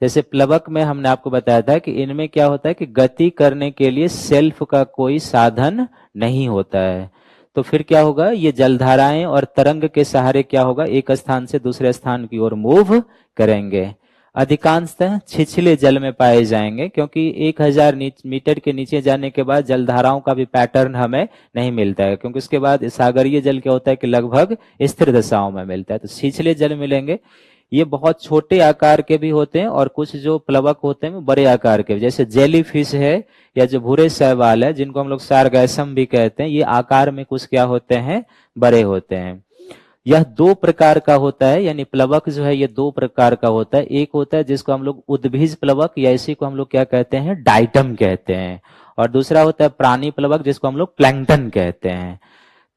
जैसे प्लवक में हमने आपको बताया था कि इनमें क्या होता है कि गति करने के लिए सेल्फ का कोई साधन नहीं होता है। तो फिर क्या होगा, ये जलधाराएं और तरंग के सहारे क्या होगा, एक स्थान से दूसरे स्थान की ओर मूव करेंगे। अधिकांशतः छिछले जल में पाए जाएंगे, क्योंकि 1000 मीटर के नीचे जाने के बाद जलधाराओं का भी पैटर्न हमें नहीं मिलता है, क्योंकि उसके बाद सागरीय जल क्या होता है कि लगभग स्थिर दशाओं में मिलता है। तो छिछले जल मिलेंगे। ये बहुत छोटे आकार के भी होते हैं और कुछ जो प्लवक होते हैं वो बड़े आकार के, जैसे जेली फिश है या जो भूरे शैवाल है जिनको हम लोग सारगैसम भी कहते हैं, ये आकार में कुछ क्या होते हैं, बड़े होते हैं। यह दो प्रकार का होता है, यानी प्लवक जो है ये दो प्रकार का होता है। एक होता है जिसको हम लोग उद्भिज प्लवक या इसी को हम लोग क्या कहते हैं, डाइटम कहते हैं, और दूसरा होता है प्राणी प्लवक जिसको हम लोग प्लैंकटन कहते हैं।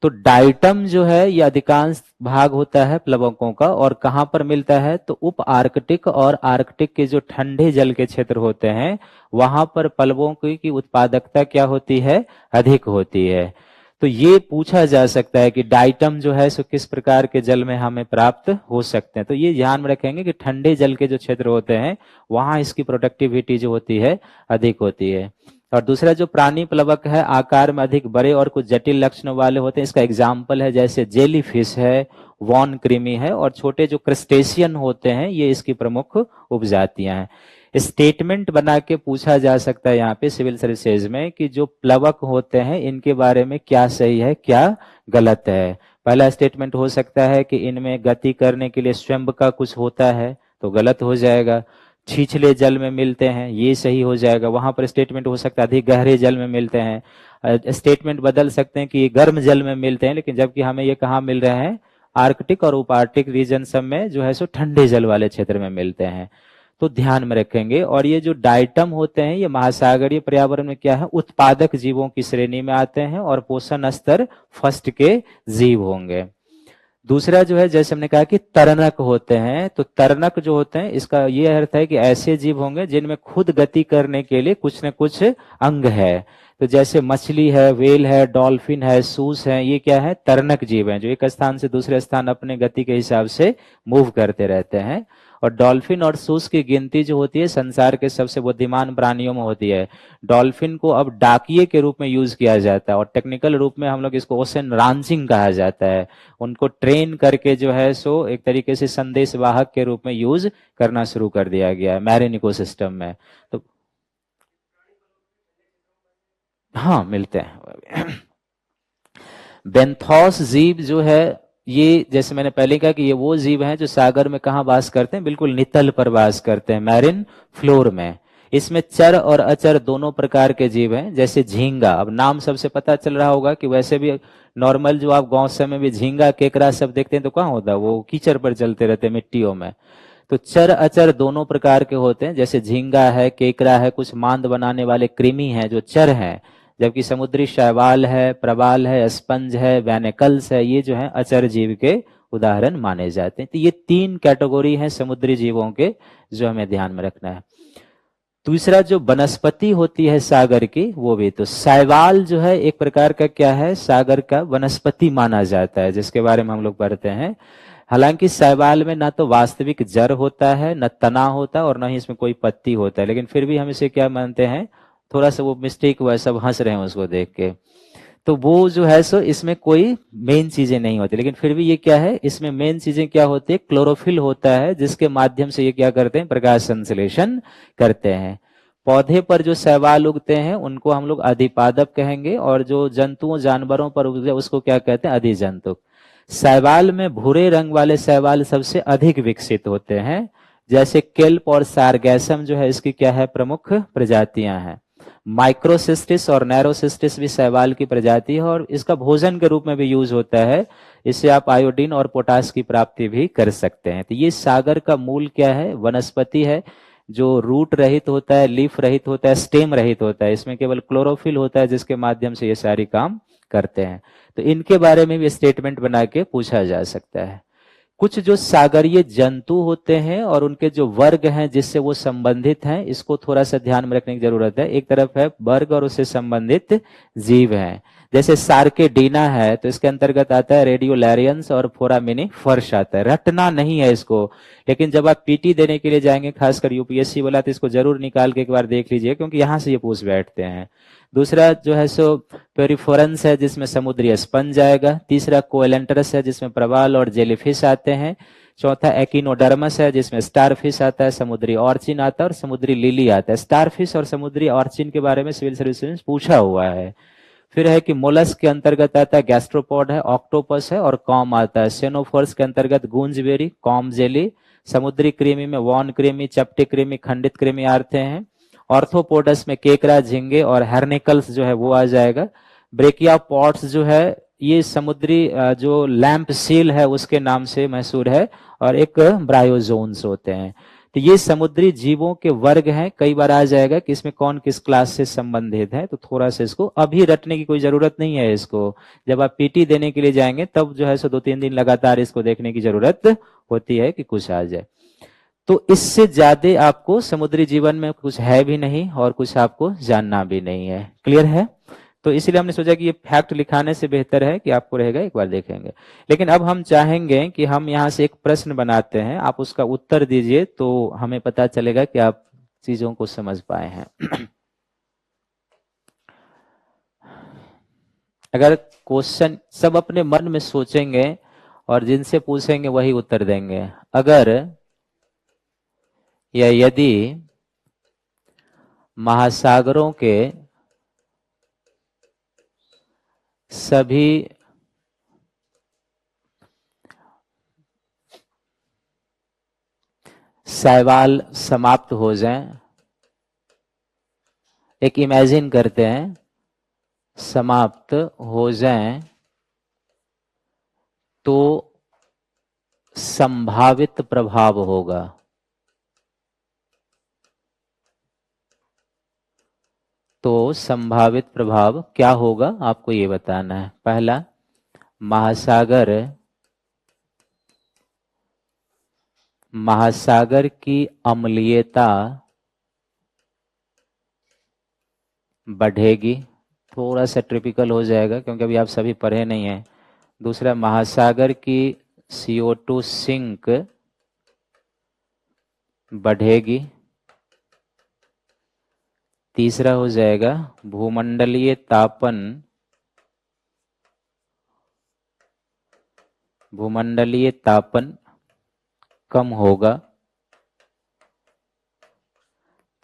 तो डाइटम जो है ये अधिकांश भाग होता है प्लवकों का, और कहां पर मिलता है तो उप आर्कटिक और आर्कटिक के जो ठंडे जल के क्षेत्र होते हैं वहां पर प्लवकों की उत्पादकता क्या होती है, अधिक होती है। तो ये पूछा जा सकता है कि डाइटम जो है सो किस प्रकार के जल में हमें प्राप्त हो सकते हैं। तो ये ध्यान में रखेंगे कि ठंडे जल के जो क्षेत्र होते हैं वहां इसकी प्रोडक्टिविटी जो होती है अधिक होती है। और दूसरा जो प्राणी प्लवक है आकार में अधिक बड़े और कुछ जटिल लक्षणों वाले होते हैं, इसका एग्जाम्पल है जैसे जेली फिश है, वॉन कृमि है, और छोटे जो क्रस्टेशियन होते हैं ये इसकी प्रमुख उपजातियां हैं। स्टेटमेंट बना के पूछा जा सकता है यहाँ पे सिविल सर्विसेज में कि जो प्लवक होते हैं इनके बारे में क्या सही है क्या गलत है। पहला स्टेटमेंट हो सकता है कि इनमें गति करने के लिए स्वयं का कुछ होता है, तो गलत हो जाएगा। छिछले जल में मिलते हैं, ये सही हो जाएगा। वहां पर स्टेटमेंट हो सकता है अधिक गहरे जल में मिलते हैं। स्टेटमेंट बदल सकते हैं कि ये गर्म जल में मिलते हैं, लेकिन जबकि हमें ये कहाँ मिल रहे हैं, आर्कटिक और उप आर्कटिक रीजन सब में जो है सो ठंडे जल वाले क्षेत्र में मिलते हैं। तो ध्यान में रखेंगे। और ये जो डाइटम होते हैं ये महासागरीय पर्यावरण में क्या है, उत्पादक जीवों की श्रेणी में आते हैं और पोषण स्तर फर्स्ट के जीव होंगे। दूसरा जो है जैसे हमने कहा कि तरनक होते हैं, तो तरनक जो होते हैं इसका ये अर्थ है कि ऐसे जीव होंगे जिनमें खुद गति करने के लिए कुछ न कुछ अंग है। तो जैसे मछली है, वेल है, डॉल्फिन है, सूस है, ये क्या है, तरनक जीव हैं जो एक स्थान से दूसरे स्थान अपने गति के हिसाब से मूव करते रहते हैं। और डॉल्फिन और सूस की गिनती जो होती है संसार के सबसे बुद्धिमान प्राणियों में होती है। डॉल्फिन को अब डाकिये के रूप में यूज किया जाता है और टेक्निकल रूप में हम लोग इसको ओशन रांचिंग कहा जाता है। उनको ट्रेन करके जो है सो एक तरीके से संदेश वाहक के रूप में यूज करना शुरू कर दिया गया है मैरिन इकोसिस्टम में। तो हाँ मिलते हैं। बेंथोस जीव जो है ये जैसे मैंने पहले कहा कि ये वो जीव हैं जो सागर में कहाँ वास करते हैं, बिल्कुल नितल पर वास करते हैं, मैरिन फ्लोर में। इसमें चर और अचर दोनों प्रकार के जीव हैं। जैसे झींगा, अब नाम सबसे पता चल रहा होगा कि वैसे भी नॉर्मल जो आप गांव से में भी झींगा केकड़ा सब देखते हैं तो कहाँ होता है, वो कीचड़ पर चलते रहते हैं मिट्टियों में। तो चर अचर दोनों प्रकार के होते हैं। जैसे झींगा है, केकड़ा है, कुछ मांद बनाने वाले कृमि हैं जो चर हैं, जबकि समुद्री शैवाल है, प्रवाल है, स्पंज है, वैनेकल्स है, ये जो है अचर जीव के उदाहरण माने जाते हैं। तो ये 3 कैटेगरी हैं समुद्री जीवों के जो हमें ध्यान में रखना है। दूसरा जो वनस्पति होती है सागर की वो भी, तो शैवाल जो है एक प्रकार का क्या है, सागर का वनस्पति माना जाता है जिसके बारे में हम लोग पढ़ते हैं। हालांकि शैवाल में ना तो वास्तविक जड़ होता है, न तना होता और न ही इसमें कोई पत्ती होता है, लेकिन फिर भी हम इसे क्या मानते हैं, थोड़ा सा वो मिस्टेक हुआ है, सब हंस रहे हैं उसको देख के। तो वो जो है सो इसमें कोई मेन चीजें नहीं होती, लेकिन फिर भी ये क्या है, इसमें मेन चीजें क्या होती है, क्लोरोफिल होता है जिसके माध्यम से ये क्या करते हैं, प्रकाश संश्लेषण करते हैं। पौधे पर जो शैवाल उगते हैं उनको हम लोग अधिपादप कहेंगे, और जो जंतुओं जानवरों पर उगते उसको क्या कहते हैं, अधिजंतुक। शैवाल में भूरे रंग वाले शैवाल सबसे अधिक विकसित होते हैं। जैसे केल्प और सारगैसम जो है इसकी क्या है, प्रमुख प्रजातियां हैं। माइक्रोसिस्टिस और नैरोसिस्टिस भी शैवाल की प्रजाति है और इसका भोजन के रूप में भी यूज होता है। इससे आप आयोडीन और पोटास की प्राप्ति भी कर सकते हैं। तो ये सागर का मूल क्या है, वनस्पति है जो रूट रहित होता है, लीफ रहित होता है, स्टेम रहित होता है। इसमें केवल क्लोरोफिल होता है जिसके माध्यम से ये सारी काम करते हैं। तो इनके बारे में भी स्टेटमेंट बना के पूछा जा सकता है। कुछ जो सागरीय जंतु होते हैं और उनके जो वर्ग हैं जिससे वो संबंधित हैं, इसको थोड़ा सा ध्यान में रखने की जरूरत है। एक तरफ है वर्ग और उससे संबंधित जीव हैं। जैसे सार्केडीना है तो इसके अंतर्गत आता है रेडियोलैरियंस और फोरामिनी फर्श आता है। रटना नहीं है इसको, लेकिन जब आप पीटी देने के लिए जाएंगे खासकर यूपीएससी वाला तो इसको जरूर निकाल के एक बार देख लीजिए, क्योंकि यहां से ये पूछ बैठते हैं। दूसरा जो है सो पेरिफोरंस है जिसमें समुद्री स्पंज आएगा। तीसरा कोएलेंटरस है जिसमें प्रवाल और जेलीफिश आते हैं। चौथा एकिनोडर्मस है जिसमें स्टारफिश आता है, समुद्री ऑर्चिन आता है और समुद्री लिली आता है। स्टारफिश और समुद्री ऑर्चिन के बारे में सिविल सर्विस में पूछा हुआ है। फिर है कि मोलस्क के अंतर्गत आता है गैस्ट्रोपॉड है, ऑक्टोपस है और कॉम आता है। सेनोफोर्स के अंतर्गत गूंजबेरी, कॉम जेली। समुद्री कृमि में वॉन कृमि, चपटी कृमि, खंडित कृमि आते हैं। ऑर्थोपोडस में केकड़ा, झींगे और हर्निकल्स जो है वो आ जाएगा। ब्रेकियापॉड्स जो है ये समुद्री जो लैंप सील है उसके नाम से मशहूर है और एक ब्रायोजोन्स होते हैं। तो ये समुद्री जीवों के वर्ग हैं। कई बार आ जाएगा कि इसमें कौन किस क्लास से संबंधित है, तो थोड़ा सा इसको अभी रटने की कोई जरूरत नहीं है। इसको जब आप पीटी देने के लिए जाएंगे तब जो है सो 2-3 दिन लगातार इसको देखने की जरूरत होती है कि कुछ आ जाए। तो इससे ज्यादा आपको समुद्री जीवन में कुछ है भी नहीं और कुछ आपको जानना भी नहीं है। क्लियर है? तो इसलिए हमने सोचा कि ये फैक्ट लिखाने से बेहतर है कि आपको रहेगा, एक बार देखेंगे। लेकिन अब हम चाहेंगे कि हम यहां से एक प्रश्न बनाते हैं, आप उसका उत्तर दीजिए तो हमें पता चलेगा कि आप चीजों को समझ पाए हैं। अगर क्वेश्चन सब अपने मन में सोचेंगे और जिनसे पूछेंगे वही उत्तर देंगे। अगर या यदि महासागरों के सभी शैवाल समाप्त हो जाएं, एक इमेजिन करते हैं समाप्त हो जाएं, तो संभावित प्रभाव होगा। तो संभावित प्रभाव क्या होगा आपको ये बताना है। पहला, महासागर की अम्लीयता बढ़ेगी। थोड़ा सा ट्रिपिकल हो जाएगा क्योंकि अभी आप सभी पढ़े नहीं हैं। दूसरा, महासागर की CO2 सिंक बढ़ेगी। तीसरा हो जाएगा भूमंडलीय तापन कम होगा।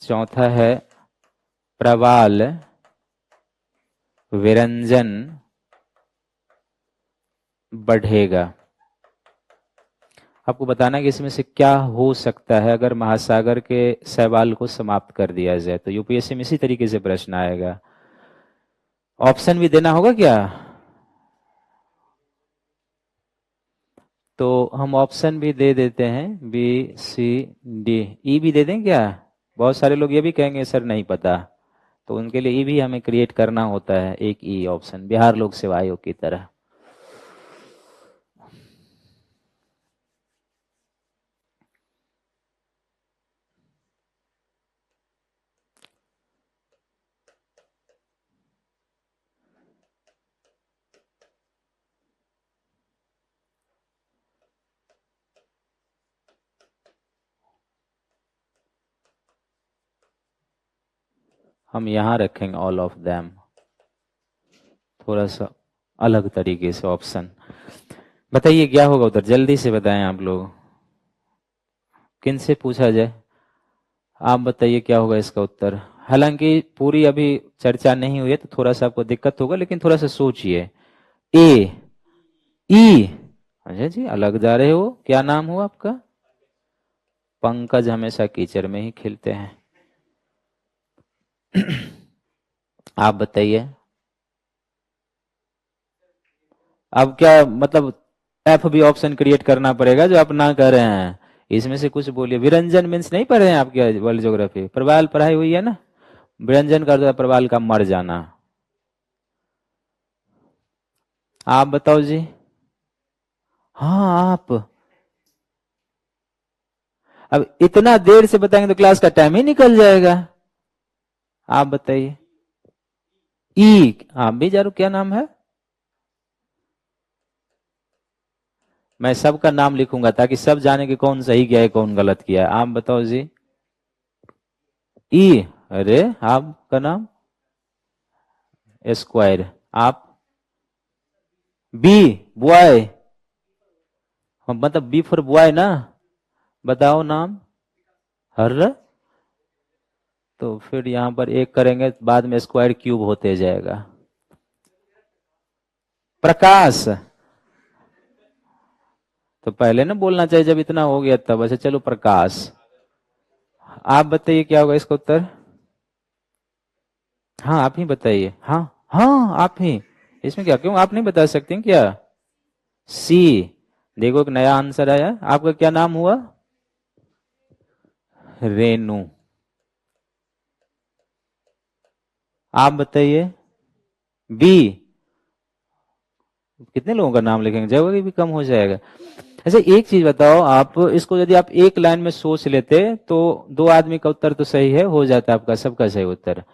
चौथा है प्रवाल विरंजन बढ़ेगा। आपको बताना कि इसमें से क्या हो सकता है अगर महासागर के शैवाल को समाप्त कर दिया जाए। तो यूपीएससी में इसी तरीके से प्रश्न आएगा। ऑप्शन भी देना होगा क्या? तो हम ऑप्शन भी दे देते हैं, B, C, D। ई भी दे दें क्या? बहुत सारे लोग ये भी कहेंगे सर नहीं पता, तो उनके लिए ई भी हमें क्रिएट करना होता है। एक ई ऑप्शन बिहार लोक सेवा आयोग की तरह। हम यहां रखेंगे ऑल ऑफ देम, थोड़ा सा अलग तरीके से ऑप्शन। बताइए क्या होगा उधर, जल्दी से बताएं आप लोग। किन से पूछा जाए? आप बताइए क्या होगा इसका उत्तर। हालांकि पूरी अभी चर्चा नहीं हुई है तो थोड़ा सा आपको दिक्कत होगा, लेकिन थोड़ा सा सोचिए। ए, ई। अच्छा जी, अलग जा रहे हो। क्या नाम हुआ आपका? पंकज हमेशा कीचड़ में ही खिलते हैं। आप बताइए। अब क्या मतलब, एफ भी ऑप्शन क्रिएट करना पड़ेगा जो आप ना कर रहे हैं। इसमें से कुछ बोलिए। विरंजन मीन्स नहीं पढ़ रहे हैं आपके वर्ल्ड ज्योग्राफी? प्रवाल पढ़ाई हुई है ना? विरंजन का अर्थ है प्रवाल का मर जाना। आप बताओ जी। हाँ आप। अब इतना देर से बताएंगे तो क्लास का टाइम ही निकल जाएगा। आप बताइए। ई। आप भी जारो, क्या नाम है? मैं सबका नाम लिखूंगा ताकि सब जाने कि कौन सही किया है कौन गलत किया है। आप बताओ जी। ई। अरे आपका नाम? स्क्वायर। आप? B, boy. मतलब बी फॉर बॉय ना, बताओ नाम। हर, तो फिर यहां पर एक करेंगे बाद में स्क्वायर क्यूब होते जाएगा। प्रकाश, तो पहले ना बोलना चाहिए जब इतना हो गया तब। अच्छा चलो प्रकाश। आप बताइए क्या होगा इसका उत्तर। हाँ आप ही बताइए। हाँ हाँ आप ही। इसमें क्या, क्यों आप नहीं बता सकते हैं क्या। सी। देखो एक नया आंसर आया। आपका क्या नाम हुआ। रेनू। आप बताइए। बी। कितने लोगों का नाम लिखेंगे, जगह भी कम हो जाएगा। अच्छा एक चीज बताओ आप, इसको यदि आप एक लाइन में सोच लेते तो दो आदमी का उत्तर तो सही है, हो जाता आपका सबका सही उत्तर।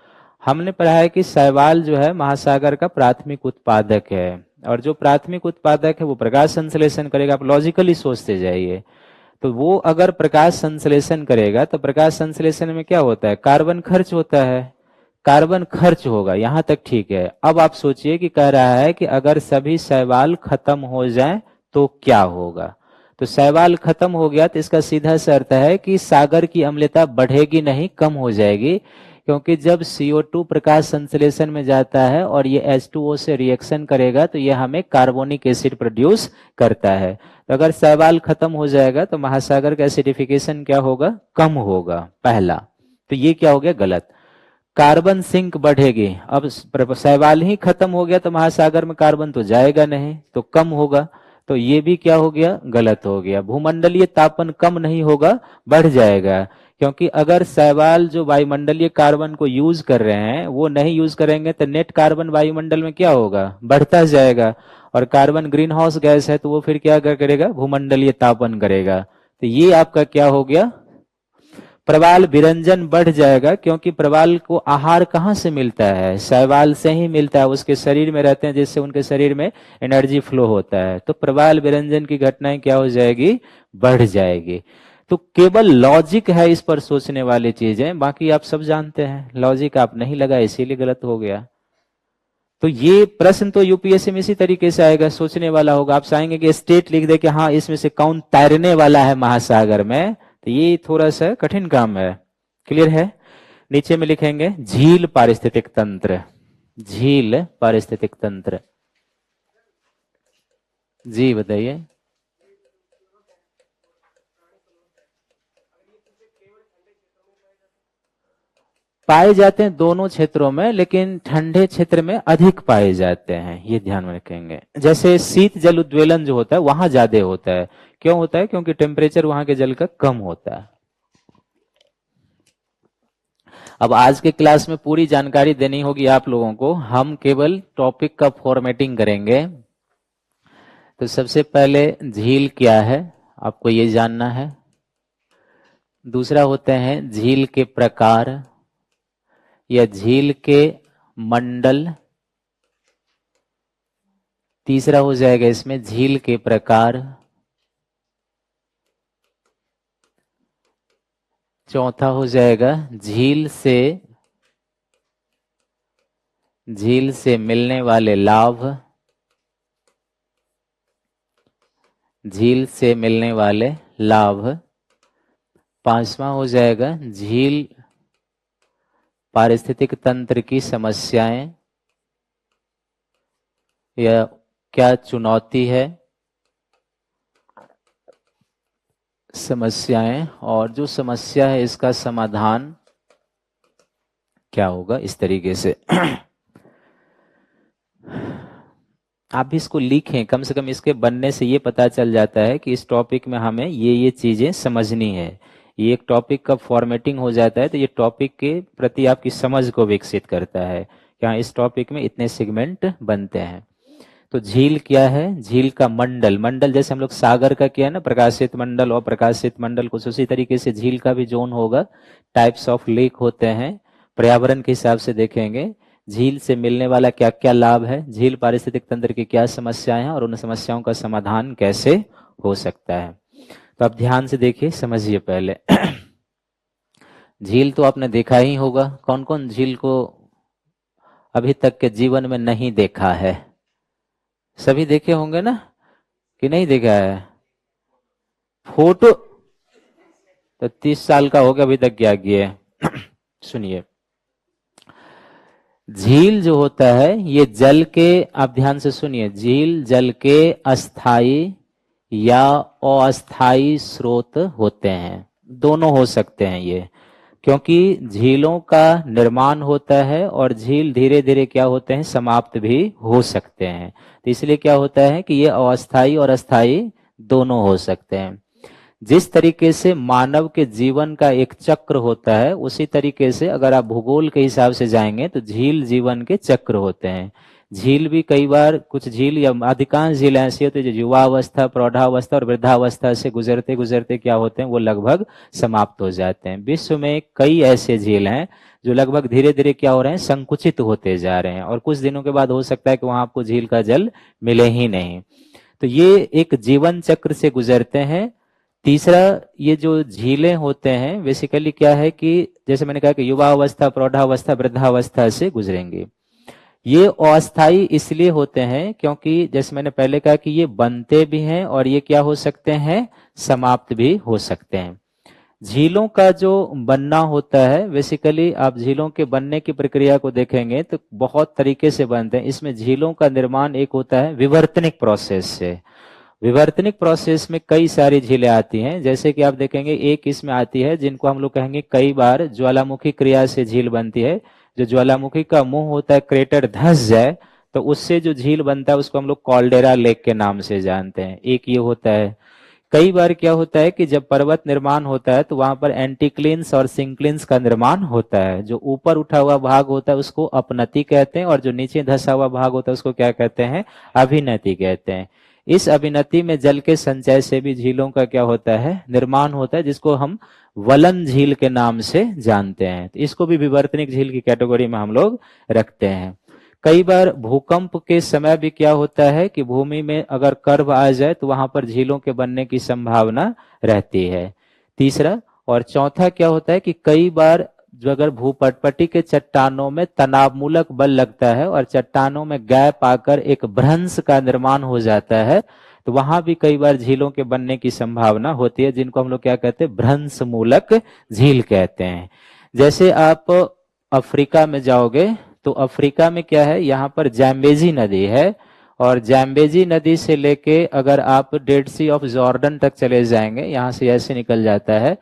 हमने पढ़ा है कि शैवाल जो है महासागर का प्राथमिक उत्पादक है, और जो प्राथमिक उत्पादक है वो प्रकाश संश्लेषण करेगा। आप लॉजिकली सोचते जाइए। तो वो अगर प्रकाश संश्लेषण करेगा तो प्रकाश संश्लेषण में क्या होता है, कार्बन खर्च होता है। कार्बन खर्च होगा, यहां तक ठीक है। अब आप सोचिए कि कह रहा है कि अगर सभी शैवाल खत्म हो जाएं तो क्या होगा। तो शैवाल खत्म हो गया तो इसका सीधा सा अर्थ है कि सागर की अम्लता बढ़ेगी नहीं, कम हो जाएगी। क्योंकि जब CO2 प्रकाश संश्लेषण में जाता है और ये H2O से रिएक्शन करेगा तो ये हमें कार्बोनिक एसिड प्रोड्यूस करता है। तो अगर शैवाल खत्म हो जाएगा तो महासागर का एसिडिफिकेशन क्या होगा, कम होगा, पहला। तो ये क्या हो गया, गलत। कार्बन सिंक बढ़ेगी। अब शैवाल ही खत्म हो गया तो महासागर में कार्बन तो जाएगा नहीं, तो कम होगा। तो ये भी क्या हो गया, गलत हो गया। भूमंडलीय तापन कम नहीं होगा, बढ़ जाएगा। क्योंकि अगर शैवाल जो वायुमंडलीय कार्बन को यूज कर रहे हैं वो नहीं यूज करेंगे तो नेट कार्बन वायुमंडल में क्या होगा, बढ़ता जाएगा। और कार्बन ग्रीन हाउस गैस है तो वो फिर क्या करेगा, भूमंडलीय तापन करेगा। तो ये आपका क्या हो गया, प्रवाल विरंजन बढ़ जाएगा। क्योंकि प्रवाल को आहार कहां से मिलता है, शैवाल से ही मिलता है। उसके शरीर में रहते हैं जिससे उनके शरीर में एनर्जी फ्लो होता है। तो प्रवाल विरंजन की घटनाएं क्या हो जाएगी, बढ़ जाएगी। तो केवल लॉजिक है इस पर सोचने वाली चीजें, बाकी आप सब जानते हैं। लॉजिक आप नहीं लगा इसीलिए गलत हो गया। तो ये प्रश्न तो यूपीएससी में इसी तरीके से आएगा, सोचने वाला होगा। आप चाहेंगे कि स्टेट लिख दे कि हाँ इसमें से कौन तैरने वाला है महासागर में, तो ये थोड़ा सा कठिन काम है। क्लियर है। नीचे में लिखेंगे झील पारिस्थितिक तंत्र। झील पारिस्थितिक तंत्र। जी बताइए। पाए जाते हैं दोनों क्षेत्रों में, लेकिन ठंडे क्षेत्र में अधिक पाए जाते हैं, ये ध्यान में रखेंगे। जैसे शीत जल उद्वेलन जो होता है वहां ज्यादा होता है। क्यों होता है, क्योंकि टेम्परेचर वहां के जल का कम होता है। अब आज के क्लास में पूरी जानकारी देनी होगी आप लोगों को, हम केवल टॉपिक का फॉर्मेटिंग करेंगे। तो सबसे पहले झील क्या है आपको ये जानना है। दूसरा होते हैं झील के प्रकार या झील के मंडल। तीसरा हो जाएगा इसमें झील के प्रकार। चौथा हो जाएगा झील से मिलने वाले लाभ। झील से मिलने वाले लाभ। पांचवा हो जाएगा झील पारिस्थितिक तंत्र की समस्याएं या क्या चुनौती है, समस्याएं, और जो समस्या है इसका समाधान क्या होगा, इस तरीके से। आप भी इसको लिखें, कम से कम इसके बनने से ये पता चल जाता है कि इस टॉपिक में हमें ये चीजें समझनी है। ये एक टॉपिक का फॉर्मेटिंग हो जाता है तो ये टॉपिक के प्रति आपकी समझ को विकसित करता है कि हाँ इस टॉपिक में इतने सेगमेंट बनते हैं। तो झील क्या है, झील का मंडल। मंडल जैसे हम लोग सागर का किया ना, प्रकाशित मंडल और प्रकाशित मंडल, कुछ उसी तरीके से झील का भी जोन होगा। टाइप्स ऑफ लेक होते हैं, पर्यावरण के हिसाब से देखेंगे। झील से मिलने वाला क्या क्या लाभ है, झील पारिस्थितिक तंत्र की क्या समस्याएं हैं और उन समस्याओं का समाधान कैसे हो सकता है। तो आप ध्यान से देखिए, समझिए पहले। झील तो आपने देखा ही होगा। कौन कौन झील को अभी तक के जीवन में नहीं देखा है, सभी देखे होंगे ना, कि नहीं देखा है। फोटो तो 30 साल का होगा, अभी तक क्या किए। सुनिए, झील जो होता है ये जल के, आप ध्यान से सुनिए, झील जल के अस्थाई या अस्थाई स्रोत होते हैं, दोनों हो सकते हैं ये, क्योंकि झीलों का निर्माण होता है और झील धीरे धीरे क्या होते हैं, समाप्त भी हो सकते हैं। तो इसलिए क्या होता है कि ये अस्थाई और अस्थाई दोनों हो सकते हैं। जिस तरीके से मानव के जीवन का एक चक्र होता है, उसी तरीके से अगर आप भूगोल के हिसाब से जाएंगे तो झील जीवन के चक्र होते हैं। झील भी कई बार, कुछ झील या अधिकांश झील ऐसी होती है जो युवावस्था, प्रौढ़ावस्था और वृद्धावस्था से गुजरते गुजरते क्या होते हैं, वो लगभग समाप्त हो जाते हैं। विश्व में कई ऐसे झील हैं जो लगभग धीरे धीरे क्या हो रहे हैं, संकुचित होते जा रहे हैं, और कुछ दिनों के बाद हो सकता है कि वहां आपको झील का जल मिले ही नहीं। तो ये एक जीवन चक्र से गुजरते हैं। तीसरा, ये जो झीलें होते हैं बेसिकली क्या है कि जैसे मैंने कहा कि युवा अवस्था, प्रौढ़ावस्था, वृद्धावस्था से गुजरेंगे। ये अस्थाई इसलिए होते हैं क्योंकि जैसे मैंने पहले कहा कि ये बनते भी हैं और ये क्या हो सकते हैं, समाप्त भी हो सकते हैं। झीलों का जो बनना होता है, बेसिकली आप झीलों के बनने की प्रक्रिया को देखेंगे तो बहुत तरीके से बनते हैं। इसमें झीलों का निर्माण एक होता है विवर्तनिक प्रोसेस से। विवर्तनिक प्रोसेस में कई सारी झीलें आती हैं, जैसे कि आप देखेंगे एक इसमें आती है जिनको हम लोग कहेंगे कई बार ज्वालामुखी क्रिया से झील बनती है। जो ज्वालामुखी का मुंह होता है, क्रेटर धंस जाए तो उससे जो झील बनता है उसको हम लोग कॉल्डेरा लेक के नाम से जानते हैं, एक ये होता है। कई बार क्या होता है कि जब पर्वत निर्माण होता है तो वहां पर एंटीक्लिन्स और सिंक्लिन्स का निर्माण होता है। जो ऊपर उठा हुआ भाग होता है उसको अपनति कहते हैं, और जो नीचे धंसा हुआ भाग होता है उसको क्या कहते हैं, अभिनति कहते हैं। इस अभिनति में जल के संचय से भी झीलों का क्या होता है, निर्माण होता है, जिसको हम वलन झील के नाम से जानते हैं। तो इसको भी विवर्तनिक झील की कैटेगरी में हम लोग रखते हैं। कई बार भूकंप के समय भी क्या होता है कि भूमि में अगर कर्व आ जाए तो वहां पर झीलों के बनने की संभावना रहती है। तीसरा और चौथा क्या होता है कि कई बार जो अगर भूपटपटी के चट्टानों में तनाव मूलक बल लगता है और चट्टानों में गैप आकर एक भ्रंश का निर्माण हो जाता है, तो वहां भी कई बार झीलों के बनने की संभावना होती है, जिनको हम लोग क्या कहते हैं, भ्रंश मूलक झील कहते हैं। जैसे आप अफ्रीका में जाओगे तो अफ्रीका में क्या है, यहाँ पर जैम्बेजी नदी है, और जैम्बेजी नदी से लेके अगर आप डेड सी ऑफ जॉर्डन तक चले जाएंगे, यहाँ से ऐसे निकल जाता है,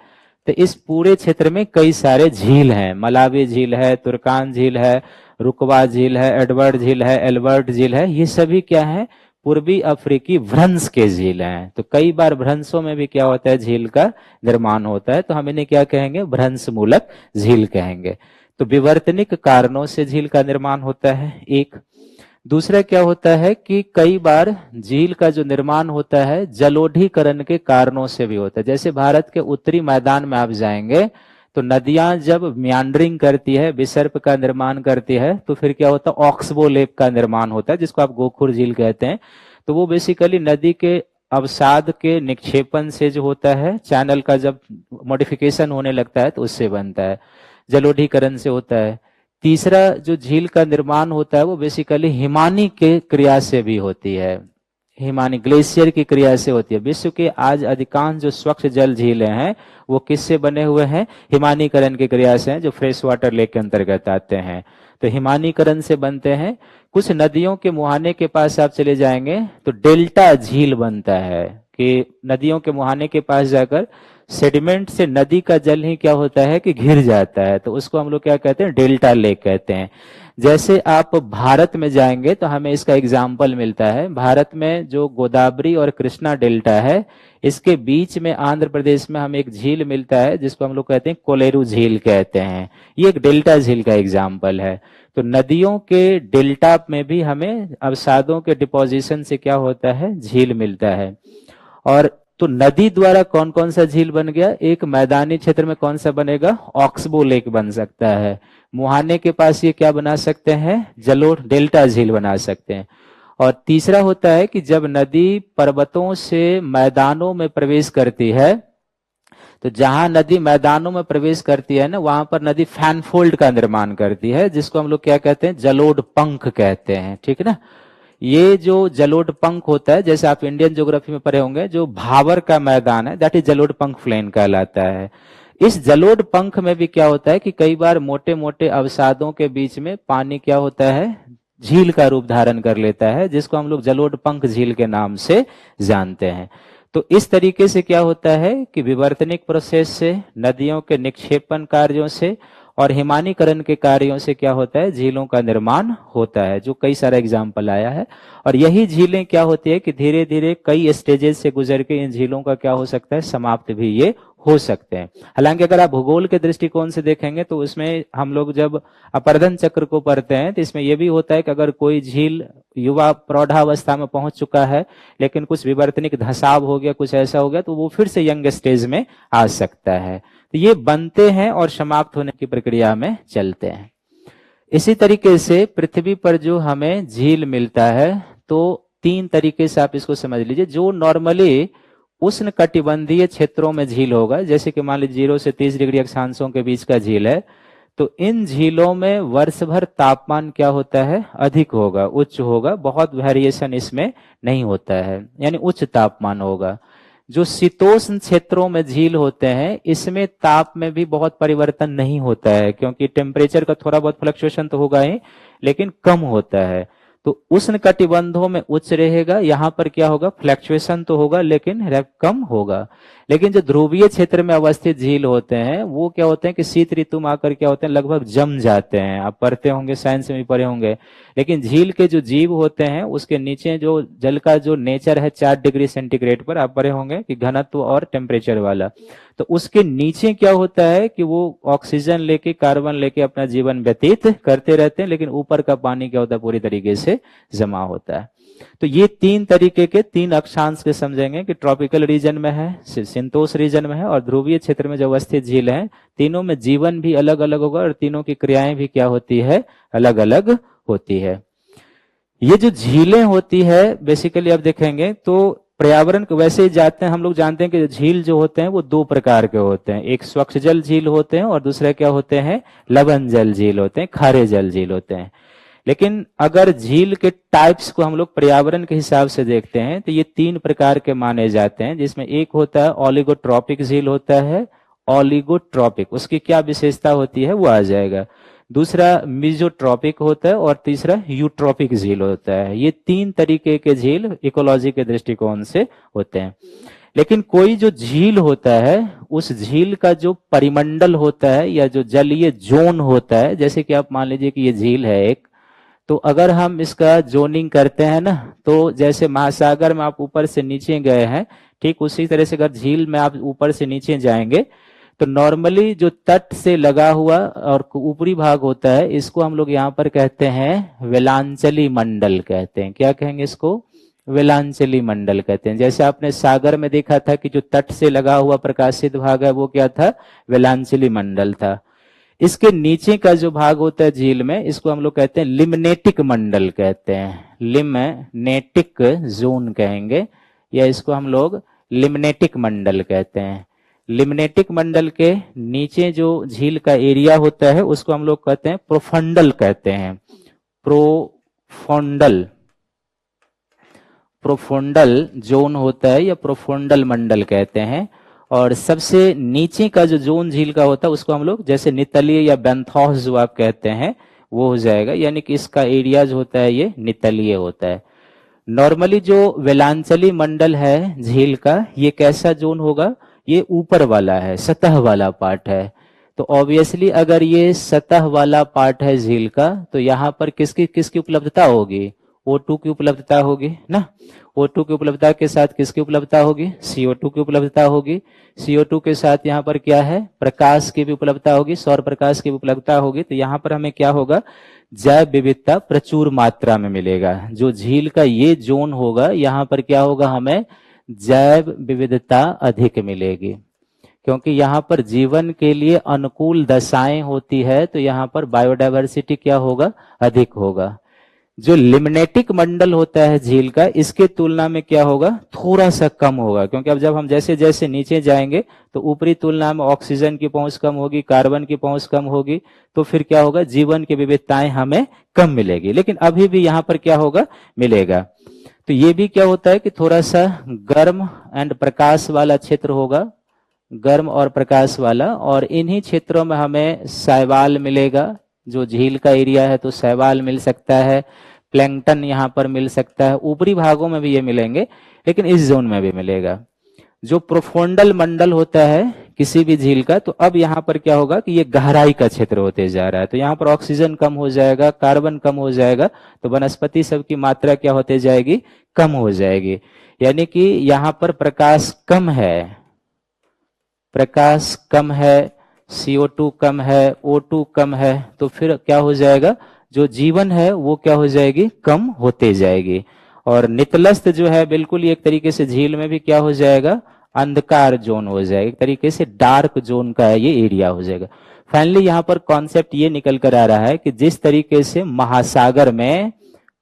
तो इस पूरे क्षेत्र में कई सारे झील हैं। मलावी झील है, तुर्कान झील है, रुकवा झील है, एडवर्ड झील है, एल्बर्ट झील है। ये सभी क्या है, पूर्वी अफ्रीकी भ्रंश के झील हैं। तो कई बार भ्रंशों में भी क्या होता है, झील का निर्माण होता है, तो हम इन्हें क्या कहेंगे, भ्रंश मूलक झील कहेंगे। तो विवर्तनिक कारणों से झील का निर्माण होता है एक। दूसरा क्या होता है कि कई बार झील का जो निर्माण होता है जलोढ़ीकरण के कारणों से भी होता है। जैसे भारत के उत्तरी मैदान में आप जाएंगे तो नदियां जब म्यांडरिंग करती है, विसर्प का निर्माण करती है, तो फिर क्या होता है, ऑक्सबो लेक का निर्माण होता है, जिसको आप गोखुर झील कहते हैं। तो वो बेसिकली नदी के अवसाद के निक्षेपण से जो होता है, चैनल का जब मॉडिफिकेशन होने लगता है तो उससे बनता है, जलोढ़ीकरण से होता है। तीसरा जो झील का निर्माण होता है वो बेसिकली हिमानी के क्रिया से भी होती है, हिमानी ग्लेशियर की क्रिया से होती है। विश्व के आज अधिकांश जो स्वच्छ जल झीलें हैं वो किससे बने हुए हैं, हिमानीकरण की क्रिया से हैं, जो फ्रेश वाटर लेक के अंतर्गत आते हैं। तो हिमानीकरण से बनते हैं। कुछ नदियों के मुहाने के पास आप चले जाएंगे तो डेल्टा झील बनता है, कि नदियों के मुहाने के पास जाकर सेडिमेंट से नदी का जल ही क्या होता है कि घिर जाता है, तो उसको हम लोग क्या कहते हैं, डेल्टा लेक कहते हैं। जैसे आप भारत में जाएंगे तो हमें इसका एग्जाम्पल मिलता है। भारत में जो गोदावरी और कृष्णा डेल्टा है, इसके बीच में आंध्र प्रदेश में हमें एक झील मिलता है जिसको हम लोग कहते हैं कोलेरू झील कहते हैं। ये एक डेल्टा झील का एग्जाम्पल है। तो नदियों के डेल्टा में भी हमें अवसादों के डिपोजिशन से क्या होता है, झील मिलता है। और तो नदी द्वारा कौन कौन सा झील बन गया, एक मैदानी क्षेत्र में कौन सा बनेगा, ऑक्सबो लेक बन सकता है। मुहाने के पास ये क्या बना सकते हैं, जलोढ़ डेल्टा झील बना सकते हैं। और तीसरा होता है कि जब नदी पर्वतों से मैदानों में प्रवेश करती है, तो जहां नदी मैदानों में प्रवेश करती है ना, वहां पर नदी फैनफोल्ड का निर्माण करती है, जिसको हम लोग क्या कहते हैं, जलोढ़ पंख कहते हैं, ठीक है ना। ये जो जलोढ़ होता है, जैसे आप इंडियन ज्योग्राफी में पढ़े होंगे, जो भावर का मैदान है दैट इज जलोढ़ प्लेन कहलाता है। इस जलोढ़ में भी क्या होता है कि कई बार मोटे मोटे अवसादों के बीच में पानी क्या होता है, झील का रूप धारण कर लेता है, जिसको हम लोग जलोढ़ झील के नाम से जानते हैं। तो इस तरीके से क्या होता है कि विवर्तनिक प्रोसेस से, नदियों के निक्षेपण कार्यों से और हिमानीकरण के कार्यों से क्या होता है, झीलों का निर्माण होता है, जो कई सारा एग्जाम्पल आया है। और यही झीलें क्या होती है कि धीरे धीरे कई स्टेजेस से गुजर के इन झीलों का क्या हो सकता है, समाप्त भी ये हो सकते हैं। हालांकि अगर आप भूगोल के दृष्टिकोण से देखेंगे तो उसमें हम लोग जब अपर्दन चक्र को पढ़ते हैं तो इसमें यह भी होता है कि अगर कोई झील युवा प्रौढ़ावस्था में पहुंच चुका है लेकिन कुछ विवर्तनिक धसाव हो गया, कुछ ऐसा हो गया, तो वो फिर से यंग स्टेज में आ सकता है। तो ये बनते हैं और समाप्त होने की प्रक्रिया में चलते हैं। इसी तरीके से पृथ्वी पर जो हमें झील मिलता है तो 3 तरीके से आप इसको समझ लीजिए। जो नॉर्मली उष्ण कटिबंधीय क्षेत्रों में झील होगा, जैसे कि मान लीजिए 0 से 30 डिग्री अक्षांशों के बीच का झील है, तो इन झीलों में वर्ष भर तापमान क्या होता है, अधिक होगा, उच्च होगा, बहुत वेरिएशन इसमें नहीं होता है, यानी उच्च तापमान होगा। जो शीतोष्ण क्षेत्रों में झील होते हैं इसमें ताप में भी बहुत परिवर्तन नहीं होता है, क्योंकि टेम्परेचर का थोड़ा बहुत फ्लक्चुएशन तो होगा ही लेकिन कम होता है। तो उष्ण कटिबंधों में उच्च रहेगा, यहां पर क्या होगा, फ्लक्चुएशन तो होगा लेकिन कम होगा। लेकिन जो ध्रुवीय क्षेत्र में अवस्थित झील होते हैं वो क्या होते हैं कि शीत ऋतु में आकर क्या होते हैं, लगभग जम जाते हैं। आप पढ़ते होंगे, साइंस में भी पढ़े होंगे। लेकिन झील के जो जीव होते हैं उसके नीचे जो जल का जो नेचर है 4 डिग्री सेंटीग्रेड पर, आप पढ़े होंगे कि घनत्व और टेम्परेचर वाला, तो उसके नीचे क्या होता है कि वो ऑक्सीजन लेके, कार्बन लेके अपना जीवन व्यतीत करते रहते हैं, लेकिन ऊपर का पानी क्या होता है, पूरी तरीके से जमा होता है। तो ये 3 तरीके के 3 अक्षांश के समझेंगे कि ट्रॉपिकल रीजन में है, शीतोष्ण रीजन में है और ध्रुवीय क्षेत्र में जो अवस्थित झील है, तीनों में जीवन भी अलग अलग होगा और तीनों की क्रियाएं भी क्या होती है, अलग अलग होती है। ये जो झीलें होती है बेसिकली आप देखेंगे तो पर्यावरण को वैसे ही जाते हैं, हम लोग जानते हैं कि झील जो होते हैं वो 2 प्रकार के होते हैं, एक स्वच्छ जल झील होते हैं और दूसरे क्या होते हैं, लवण जल झील होते हैं, खारे जल झील होते हैं। लेकिन अगर झील के टाइप्स को हम लोग पर्यावरण के हिसाब से देखते हैं तो ये 3 प्रकार के माने जाते हैं, जिसमें एक होता है ओलिगोट्रॉपिक झील होता है। ओलिगोट्रॉपिक उसकी क्या विशेषता होती है वो आ जाएगा। दूसरा मिजोट्रॉपिक होता है और तीसरा यूट्रॉपिक झील होता है। ये 3 तरीके के झील इकोलॉजी के दृष्टिकोण से होते हैं। लेकिन कोई जो झील होता है उस झील का जो परिमंडल होता है या जो जलीय जोन होता है, जैसे कि आप मान लीजिए कि ये झील है एक, तो अगर हम इसका जोनिंग करते हैं ना, तो जैसे महासागर में आप ऊपर से नीचे गए हैं, ठीक उसी तरह से अगर झील में आप ऊपर से नीचे जाएंगे तो नॉर्मली जो तट से लगा हुआ और ऊपरी भाग होता है इसको हम लोग यहाँ पर कहते हैं वेलांचली मंडल कहते हैं। क्या कहेंगे इसको, वेलांचली मंडल कहते हैं। जैसे आपने सागर में देखा था कि जो तट से लगा हुआ प्रकाशित भाग है वो क्या था, वेलांचली मंडल था। इसके नीचे का जो भाग होता है झील में, इसको हम लोग कहते हैं लिम्नेटिक मंडल कहते हैं, लिम्नेटिक जोन कहेंगे, या इसको हम लोग लिम्नेटिक मंडल कहते हैं। लिम्नेटिक मंडल के नीचे जो झील का एरिया होता है उसको हम लोग कहते हैं प्रोफंडल कहते हैं। प्रोफंडल, प्रोफंडल जोन होता है या प्रोफंडल मंडल कहते हैं। और सबसे नीचे का जो जोन झील का होता है उसको हम लोग जैसे नितलीय या बेंथोस जो आप कहते हैं वो हो जाएगा, यानी कि इसका एरिया जो होता है ये नितलीय होता है। नॉर्मली जो वेलांचली मंडल है झील का, ये कैसा जोन होगा, ये ऊपर वाला है, सतह वाला पार्ट है। तो ऑब्वियसली अगर ये सतह वाला पार्ट है झील का तो यहाँ पर किसकी किसकी उपलब्धता होगी, O2 की उपलब्धता होगी ना। O2 की उपलब्धता के साथ किसकी उपलब्धता होगी, CO2 की उपलब्धता होगी। CO2 के साथ यहाँ पर क्या है, प्रकाश की भी उपलब्धता होगी, सौर प्रकाश की भी उपलब्धता होगी। तो यहाँ पर हमें क्या होगा, जैव विविधता प्रचुर मात्रा में मिलेगा। जो झील का ये जोन होगा यहाँ पर क्या होगा, हमें जैव विविधता अधिक मिलेगी, क्योंकि यहाँ पर जीवन के लिए अनुकूल दशाएं होती है, तो यहाँ पर बायोडायवर्सिटी क्या होगा, अधिक होगा। जो लिम्नेटिक मंडल होता है झील का, इसके तुलना में क्या होगा, थोड़ा सा कम होगा, क्योंकि अब जब हम जैसे जैसे नीचे जाएंगे तो ऊपरी तुलना में ऑक्सीजन की पहुंच कम होगी, कार्बन की पहुंच कम होगी, तो फिर क्या होगा, जीवन की विविधताएं हमें कम मिलेगी। लेकिन अभी भी यहां पर क्या होगा, मिलेगा। तो ये भी क्या होता है कि थोड़ा सा गर्म एंड प्रकाश वाला क्षेत्र होगा, गर्म और प्रकाश वाला, और इन्हीं क्षेत्रों में हमें शैवाल मिलेगा। जो झील का एरिया है तो शैवाल मिल सकता है, प्लैंकटन यहाँ पर मिल सकता है, ऊपरी भागों में भी ये मिलेंगे, लेकिन इस जोन में भी मिलेगा। जो प्रोफोंडल मंडल होता है किसी भी झील का, तो अब यहाँ पर क्या होगा कि ये गहराई का क्षेत्र होते जा रहा है, तो यहाँ पर ऑक्सीजन कम हो जाएगा, कार्बन कम हो जाएगा, तो वनस्पति सब की मात्रा क्या होते जाएगी, कम हो जाएगी। यानी कि यहाँ पर प्रकाश कम है, प्रकाश कम है, CO2 कम है, O2 कम है, तो फिर क्या हो जाएगा, जो जीवन है वो क्या हो जाएगी, कम होते जाएगी। और नितलस्थ जो है बिल्कुल एक तरीके से झील में भी क्या हो जाएगा, अंधकार जोन हो जाएगा, एक तरीके से डार्क जोन का है ये एरिया हो जाएगा। फाइनली यहाँ पर कॉन्सेप्ट ये निकल कर आ रहा है कि जिस तरीके से महासागर में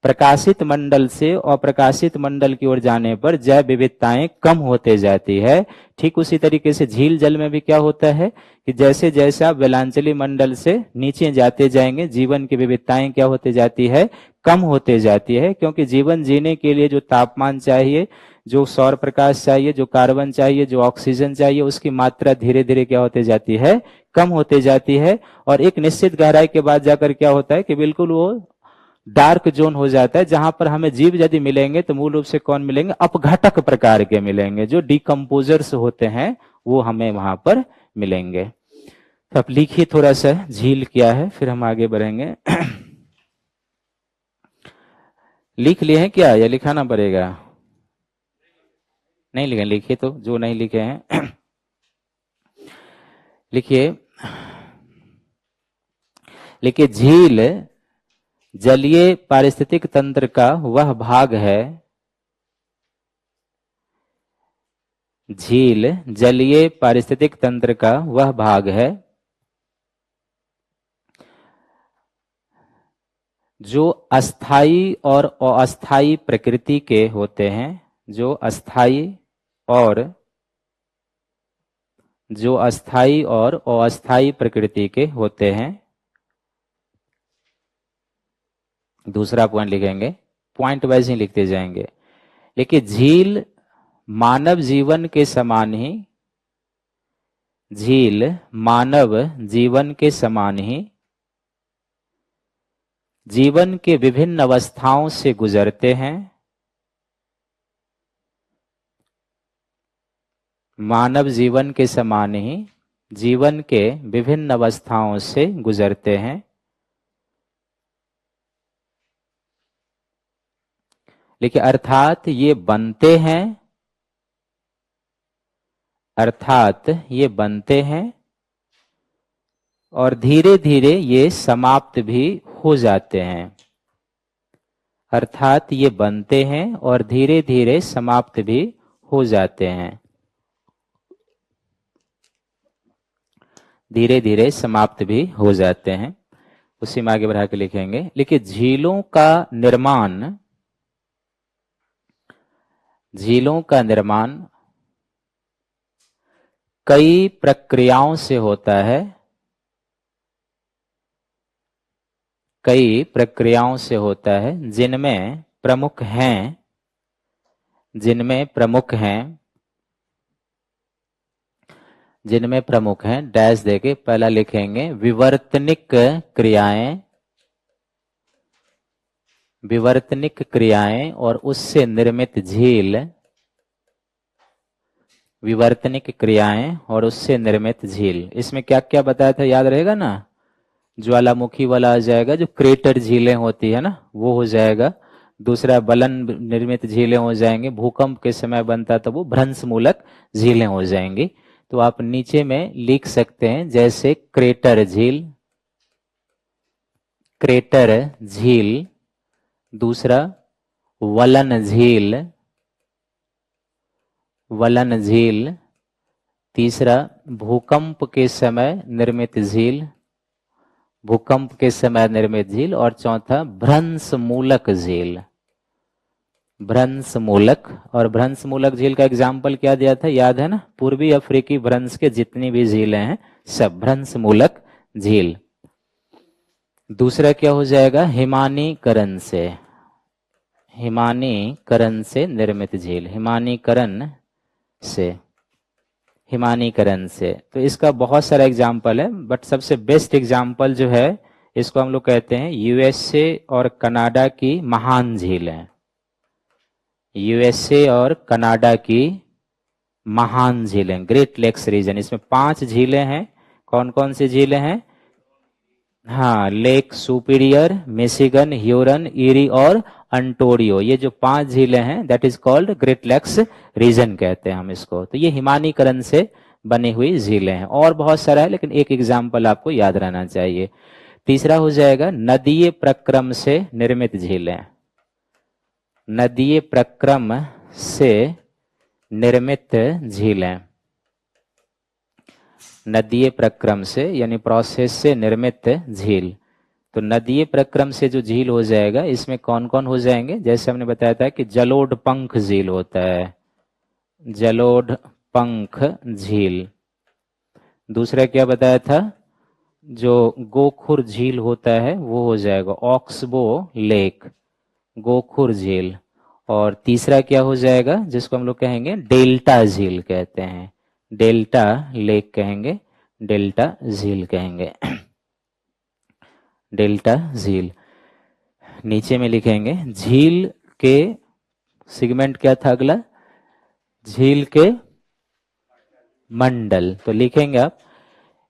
प्रकाशित मंडल से अप्रकाशित मंडल की ओर जाने पर जैव विविधताएं कम होते जाती है, ठीक उसी तरीके से झील जल में भी क्या होता है कि जैसे जैसे आप वेलांचली मंडल से नीचे जाते जाएंगे, जीवन की विविधताएं क्या होते जाती है, कम होते जाती है। क्योंकि जीवन जीने के लिए जो तापमान चाहिए, जो सौर प्रकाश चाहिए, जो कार्बन चाहिए, जो ऑक्सीजन चाहिए, उसकी मात्रा धीरे धीरे क्या होते जाती है, कम होते जाती है। और एक निश्चित गहराई के बाद जाकर क्या होता है कि बिल्कुल वो डार्क जोन हो जाता है, जहां पर हमें जीव यदि मिलेंगे तो मूल रूप से कौन मिलेंगे, अपघटक प्रकार के मिलेंगे, जो डिकम्पोजर्स होते हैं वो हमें वहां पर मिलेंगे। तो आप लिखिए थोड़ा सा झील क्या है, फिर हम आगे बढ़ेंगे। लिख लिए हैं क्या, या लिखाना पड़ेगा? नहीं लिखे, लिखिए तो, जो नहीं लिखे हैं लिखिए। लिखिए, झील जलीय पारिस्थितिक तंत्र का वह भाग है, झील जलीय पारिस्थितिक तंत्र का वह भाग है जो अस्थाई और अस्थाई प्रकृति के होते हैं, जो अस्थाई और जो अस्थाई और अस्थाई प्रकृति के होते हैं। दूसरा पॉइंट लिखेंगे, पॉइंट वाइज ही लिखते जाएंगे। लेकिन झील मानव जीवन के समान ही, झील मानव जीवन के समान ही जीवन के विभिन्न अवस्थाओं से गुजरते हैं, मानव जीवन के समान ही जीवन के विभिन्न अवस्थाओं से गुजरते हैं। लेकिन अर्थात ये बनते हैं, अर्थात ये बनते हैं और धीरे धीरे ये समाप्त भी हो जाते हैं। अर्थात ये बनते हैं और धीरे धीरे समाप्त भी हो जाते हैं, धीरे धीरे समाप्त भी हो जाते हैं। उसी में आगे बढ़ा के लिखेंगे। लेकिन झीलों का निर्माण, झीलों का निर्माण कई प्रक्रियाओं से होता है, कई प्रक्रियाओं से होता है, जिनमें प्रमुख हैं, जिनमें प्रमुख हैं, जिनमें प्रमुख हैं, डैश देके पहला लिखेंगे विवर्तनिक क्रियाएं, विवर्तनिक क्रियाएं और उससे निर्मित झील, विवर्तनिक क्रियाएं और उससे निर्मित झील। इसमें क्या क्या बताया था, याद रहेगा ना? ज्वालामुखी वाला आ जाएगा, जो क्रेटर झीलें होती है ना वो हो जाएगा। दूसरा बलन निर्मित झीलें हो जाएंगी, भूकंप के समय बनता तो वो भ्रंश मूलक झीलें हो जाएंगी। तो आप नीचे में लिख सकते हैं जैसे क्रेटर झील, क्रेटर झील। दूसरा वलन झील, वलन झील। तीसरा भूकंप के समय निर्मित झील, भूकंप के समय निर्मित झील। और चौथा भ्रंश मूलक झील, भ्रंश मूलक। और भ्रंश मूलक झील का एग्जाम्पल क्या दिया था, याद है ना, पूर्वी अफ्रीकी भ्रंश के जितनी भी झीलें हैं सब भ्रंश मूलक झील। दूसरा क्या हो जाएगा, हिमानीकरण से, हिमानीकरण से निर्मित झील, हिमानीकरण से, हिमानीकरण से। तो इसका बहुत सारा एग्जाम्पल है, बट सबसे बेस्ट एग्जाम्पल जो है इसको हम लोग कहते हैं यूएसए और कनाडा की महान झीलें, यूएसए और कनाडा की महान झीलें, ग्रेट लेक्स रीजन। इसमें 5 झीलें हैं। कौन कौन सी झीलें हैं, हाँ, Lake Superior, Michigan, Huron, Erie और अंटोरियो, ये जो 5 झीलें हैं that is called Great Lakes region कहते हैं हम इसको। तो ये हिमानीकरण से बनी हुई झीलें हैं, और बहुत सारा है लेकिन एक एग्जाम्पल आपको याद रहना चाहिए। तीसरा हो जाएगा नदीय प्रक्रम से निर्मित झीलें, नदीय प्रक्रम से निर्मित झीलें, नदीय प्रक्रम से यानी प्रोसेस से निर्मित झील। तो नदीय प्रक्रम से जो झील हो जाएगा इसमें कौन कौन हो जाएंगे, जैसे हमने बताया था कि जलोढ़ पंख झील होता है, जलोढ़ पंख झील। दूसरा क्या बताया था, जो गोखुर झील होता है वो हो जाएगा ऑक्सबो लेक, गोखुर झील। और तीसरा क्या हो जाएगा, जिसको हम लोग कहेंगे डेल्टा झील कहते हैं, डेल्टा लेक कहेंगे, डेल्टा झील कहेंगे, डेल्टा झील। नीचे में लिखेंगे झील के सेगमेंट क्या था अगला, झील के मंडल। तो लिखेंगे आप,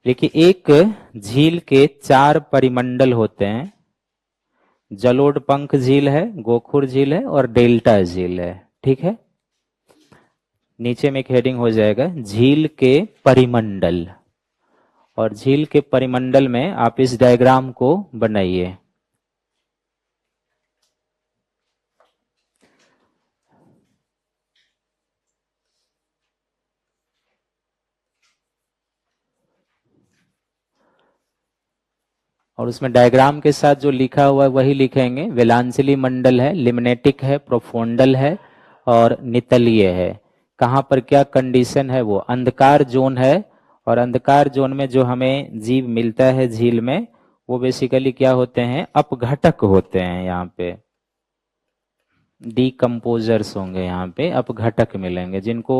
देखिए एक झील के 4 परिमंडल होते हैं, जलोढ़ पंख झील है, गोखुर झील है और डेल्टा झील है, ठीक है। नीचे में एक हेडिंग हो जाएगा झील के परिमंडल, और झील के परिमंडल में आप इस डायग्राम को बनाइए। और उसमें डायग्राम के साथ जो लिखा हुआ है वही लिखेंगे, वेलांचली मंडल है, लिमनेटिक है, प्रोफोंडल है और नितलीय है। कहाँ पर क्या कंडीशन है, वो अंधकार जोन है, और अंधकार जोन में जो हमें जीव मिलता है झील में वो बेसिकली क्या होते हैं, अपघटक होते हैं, यहाँ पे डीकम्पोजर्स होंगे, यहाँ पे अपघटक मिलेंगे जिनको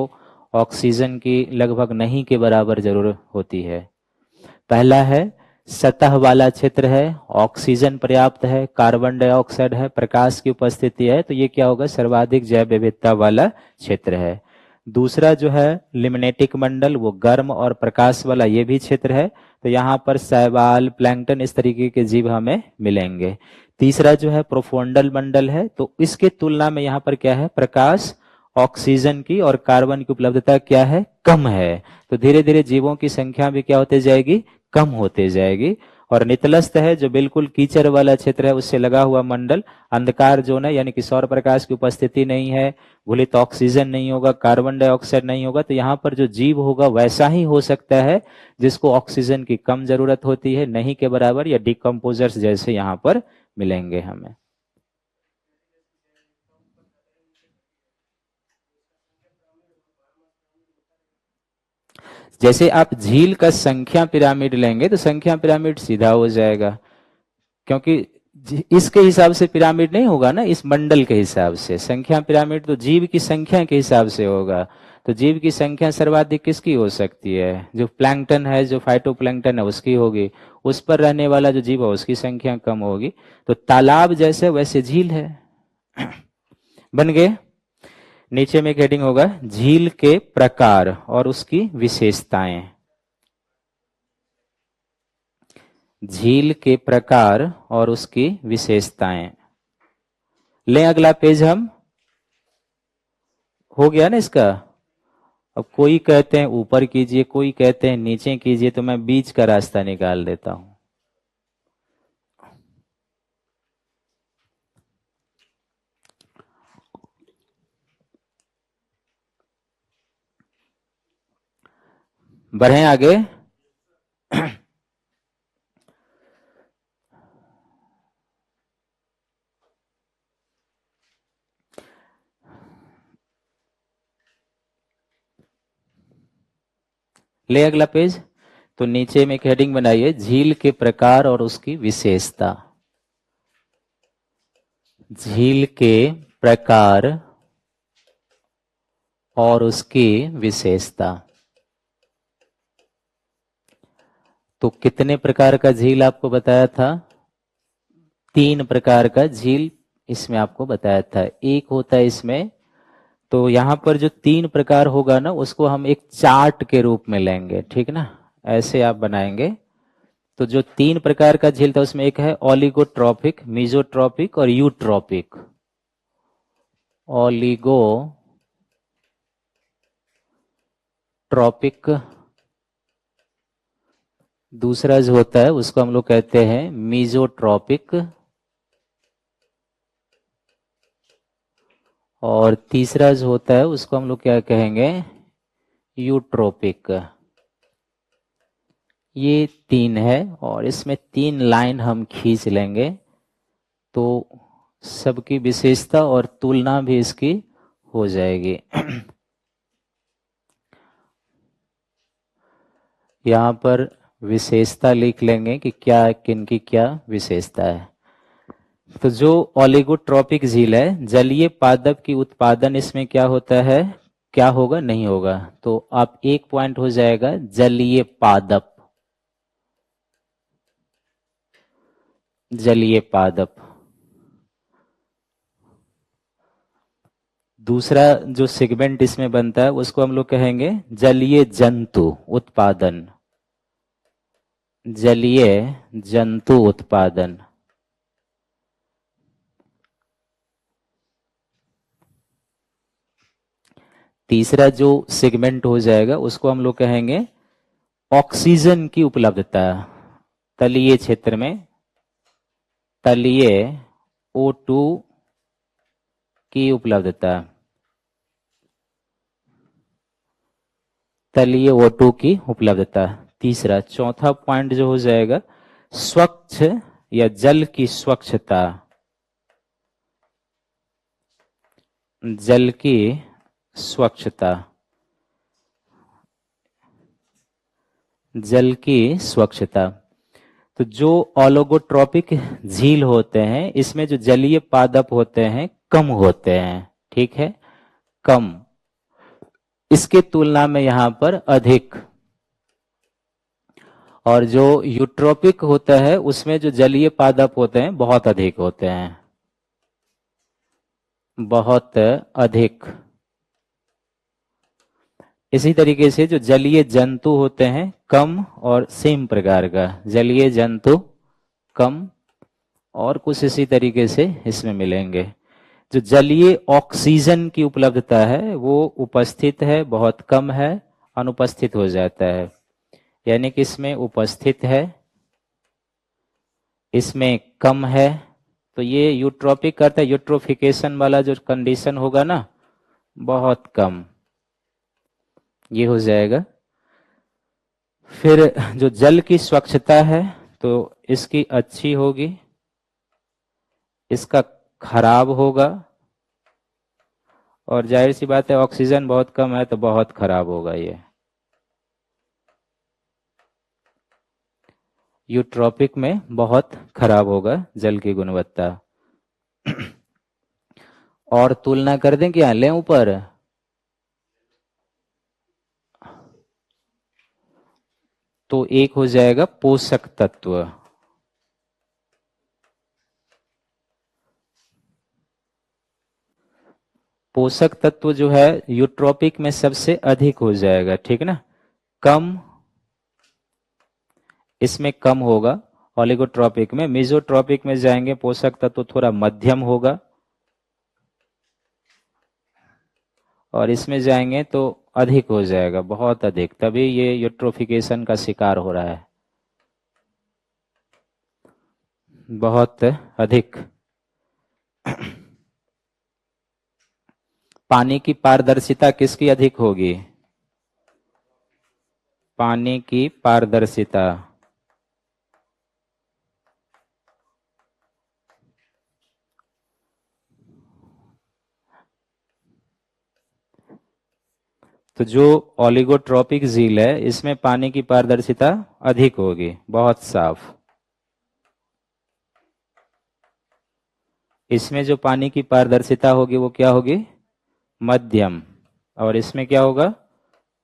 ऑक्सीजन की लगभग नहीं के बराबर जरूरत होती है। पहला है सतह वाला क्षेत्र है, ऑक्सीजन पर्याप्त है, कार्बन डाइऑक्साइड है, प्रकाश की उपस्थिति है, तो ये क्या होगा, सर्वाधिक जैव विविधता वाला क्षेत्र है। दूसरा जो है लिमनेटिक मंडल, वो गर्म और प्रकाश वाला ये भी क्षेत्र है, तो यहाँ पर शैवाल, प्लैंकटन इस तरीके के जीव हमें मिलेंगे। तीसरा जो है प्रोफोंडल मंडल है, तो इसके तुलना में यहाँ पर क्या है, प्रकाश, ऑक्सीजन की और कार्बन की उपलब्धता क्या है, कम है। तो धीरे धीरे जीवों की संख्या भी क्या होते जाएगी, कम होते जाएगी। और नितलस्थ है जो बिल्कुल कीचड़ वाला क्षेत्र है, उससे लगा हुआ मंडल अंधकार जोन है, यानी कि सौर प्रकाश की उपस्थिति नहीं है, घुलित ऑक्सीजन नहीं होगा, कार्बन डाइऑक्साइड नहीं होगा, तो यहाँ पर जो जीव होगा वैसा ही हो सकता है जिसको ऑक्सीजन की कम जरूरत होती है, नहीं के बराबर, या डिकम्पोजर्स जैसे यहाँ पर मिलेंगे हमें। जैसे आप झील का संख्या पिरामिड लेंगे तो संख्या पिरामिड सीधा हो जाएगा, क्योंकि इसके हिसाब से पिरामिड नहीं होगा ना, इस मंडल के हिसाब से संख्या पिरामिड तो जीव की संख्या के हिसाब से होगा। तो जीव की संख्या सर्वाधिक किसकी हो सकती है, जो प्लैंकटन है, जो फाइटोप्लैंकटन है उसकी होगी, उस पर रहने वाला जो जीव है उसकी संख्या कम होगी। तो तालाब जैसे वैसे झील है। बन गए। नीचे में एक हेडिंग होगा झील के प्रकार और उसकी विशेषताएं, झील के प्रकार और उसकी विशेषताएं। ले अगला पेज हम, हो गया ना इसका। अब कोई कहते हैं ऊपर कीजिए, कोई कहते हैं नीचे कीजिए, तो मैं बीच का रास्ता निकाल देता हूं। बढ़े आगे। ले अगला पेज। तो नीचे में एक हेडिंग बनाइए, झील के प्रकार और उसकी विशेषता। झील के प्रकार और उसकी विशेषता। तो कितने प्रकार का झील आपको बताया था? 3 प्रकार का झील इसमें आपको बताया था। एक होता है इसमें, तो यहां पर जो 3 प्रकार होगा ना, उसको हम एक चार्ट के रूप में लेंगे, ठीक ना? ऐसे आप बनाएंगे। तो जो 3 प्रकार का झील था उसमें एक है ओलिगोट्रॉपिक, मीजोट्रॉपिक और यूट्रॉपिक। ओलिगो ट्रॉपिक, दूसरा जो होता है उसको हम लोग कहते हैं मीजोट्रॉपिक, और तीसरा जो होता है उसको हम लोग क्या कहेंगे? यूट्रोपिक। ये 3 है और इसमें 3 लाइन हम खींच लेंगे तो सबकी विशेषता और तुलना भी इसकी हो जाएगी। यहाँ पर विशेषता लिख लेंगे कि क्या किनकी क्या विशेषता है। तो जो ओलिगोट्रॉपिक झील है, जलीय पादप की उत्पादन इसमें क्या होता है, क्या होगा, नहीं होगा। तो आप एक पॉइंट हो जाएगा जलीय पादप, जलीय पादप। दूसरा जो सेगमेंट इसमें बनता है उसको हम लोग कहेंगे जलीय जंतु उत्पादन, जलीय जंतु उत्पादन। तीसरा जो सेगमेंट हो जाएगा उसको हम लोग कहेंगे ऑक्सीजन की उपलब्धता, तलीय क्षेत्र में तलीय O2 की उपलब्धता, तलीय O2 की उपलब्धता। तीसरा, चौथा पॉइंट जो हो जाएगा स्वच्छ या जल की स्वच्छता, जल की स्वच्छता, जल की स्वच्छता। तो जो ओलिगोट्रॉपिक झील होते हैं इसमें जो जलीय पादप होते हैं कम होते हैं, ठीक है, कम। इसके तुलना में यहां पर अधिक। और जो यूट्रोपिक होता है उसमें जो जलीय पादप होते हैं बहुत अधिक होते हैं, बहुत अधिक। इसी तरीके से जो जलीय जंतु होते हैं कम और सेम प्रकार का, जलीय जंतु कम, और कुछ इसी तरीके से इसमें मिलेंगे। जो जलीय ऑक्सीजन की उपलब्धता है वो उपस्थित है, बहुत कम है, अनुपस्थित हो जाता है। यानी कि इसमें उपस्थित है, इसमें कम है। तो ये यूट्रोपिक करता है, यूट्रोफिकेशन वाला जो कंडीशन होगा ना, बहुत कम, ये हो जाएगा। फिर जो जल की स्वच्छता है तो इसकी अच्छी होगी, इसका खराब होगा, और जाहिर सी बात है ऑक्सीजन बहुत कम है तो बहुत खराब होगा ये। यूट्रोपिक में बहुत खराब होगा जल की गुणवत्ता। और तुलना कर दें क्या, लें ऊपर? तो एक हो जाएगा पोषक तत्व, पोषक तत्व जो है यूट्रोपिक में सबसे अधिक हो जाएगा, ठीक ना, कम, इसमें कम होगा ओलिगोट्रॉपिक में। मेसोट्रॉपिक में जाएंगे पोषक तत्व थोड़ा मध्यम होगा, और इसमें जाएंगे तो अधिक हो जाएगा, बहुत अधिक, तभी ये यूट्रोफिकेशन का शिकार हो रहा है, बहुत अधिक। पानी की पारदर्शिता किसकी अधिक होगी? पानी की पारदर्शिता, तो जो ओलिगोट्रॉपिक झील है इसमें पानी की पारदर्शिता अधिक होगी, बहुत साफ। इसमें जो पानी की पारदर्शिता होगी वो क्या होगी? मध्यम। और इसमें क्या होगा?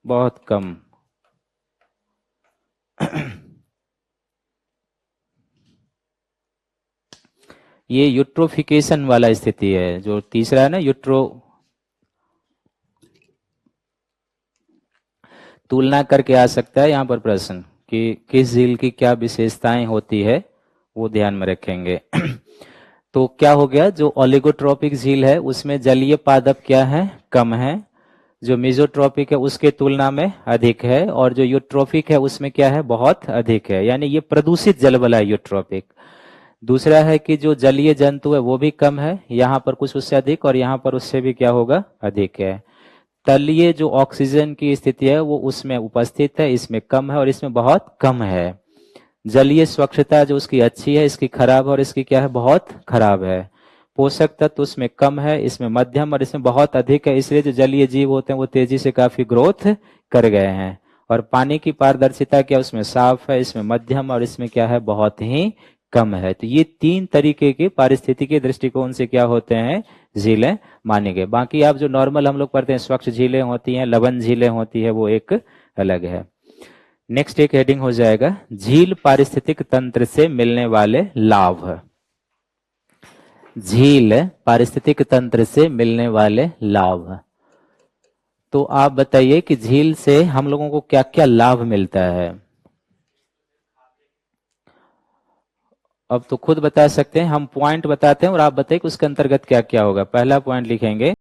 बहुत कम। ये यूट्रोफिकेशन वाला स्थिति है, जो तीसरा है ना, यूट्रो। तुलना करके आ सकता है यहाँ पर प्रश्न कि किस झील की क्या विशेषताएं होती है, वो ध्यान में रखेंगे। तो क्या हो गया, जो ओलिगोट्रॉपिक झील है उसमें जलीय पादप क्या है? कम है। जो मेसोट्रॉपिक है उसके तुलना में अधिक है, और जो यूट्रोफिक है उसमें क्या है? बहुत अधिक है। यानी ये प्रदूषित जल वाला है यूट्रोपिक। दूसरा है कि जो जलीय जंतु है वो भी कम है, यहाँ पर कुछ उससे अधिक और यहाँ पर उससे भी क्या होगा? अधिक है। तलीय जो ऑक्सीजन की स्थिति है वो उसमें उपस्थित है, इसमें कम है और इसमें बहुत कम है। जलीय स्वच्छता जो उसकी अच्छी है, इसकी खराब है, और इसकी क्या है? बहुत खराब है। पोषक तत्व उसमें कम है, इसमें मध्यम, और इसमें बहुत अधिक है। इसलिए जो जलीय जीव होते हैं वो तेजी से काफी ग्रोथ कर गए हैं। और पानी की पारदर्शिता क्या? उसमें साफ है, इसमें मध्यम, और इसमें क्या है? बहुत ही कम है। तो ये तीन तरीके के पारिस्थितिकी दृष्टिकोण से क्या होते हैं? झीलें माने गए। बाकी आप जो नॉर्मल हम लोग पढ़ते हैं, स्वच्छ झीलें होती हैं, लवण झीलें होती है, वो एक अलग है। नेक्स्ट एक हेडिंग हो जाएगा झील पारिस्थितिक तंत्र से मिलने वाले लाभ। झील पारिस्थितिक तंत्र से मिलने वाले लाभ। तो आप बताइए कि झील से हम लोगों को क्या क्या लाभ मिलता है? अब तो खुद बता सकते हैं, हम पॉइंट बताते हैं और आप बताइए कि उसके अंतर्गत क्या क्या होगा। पहला पॉइंट लिखेंगे,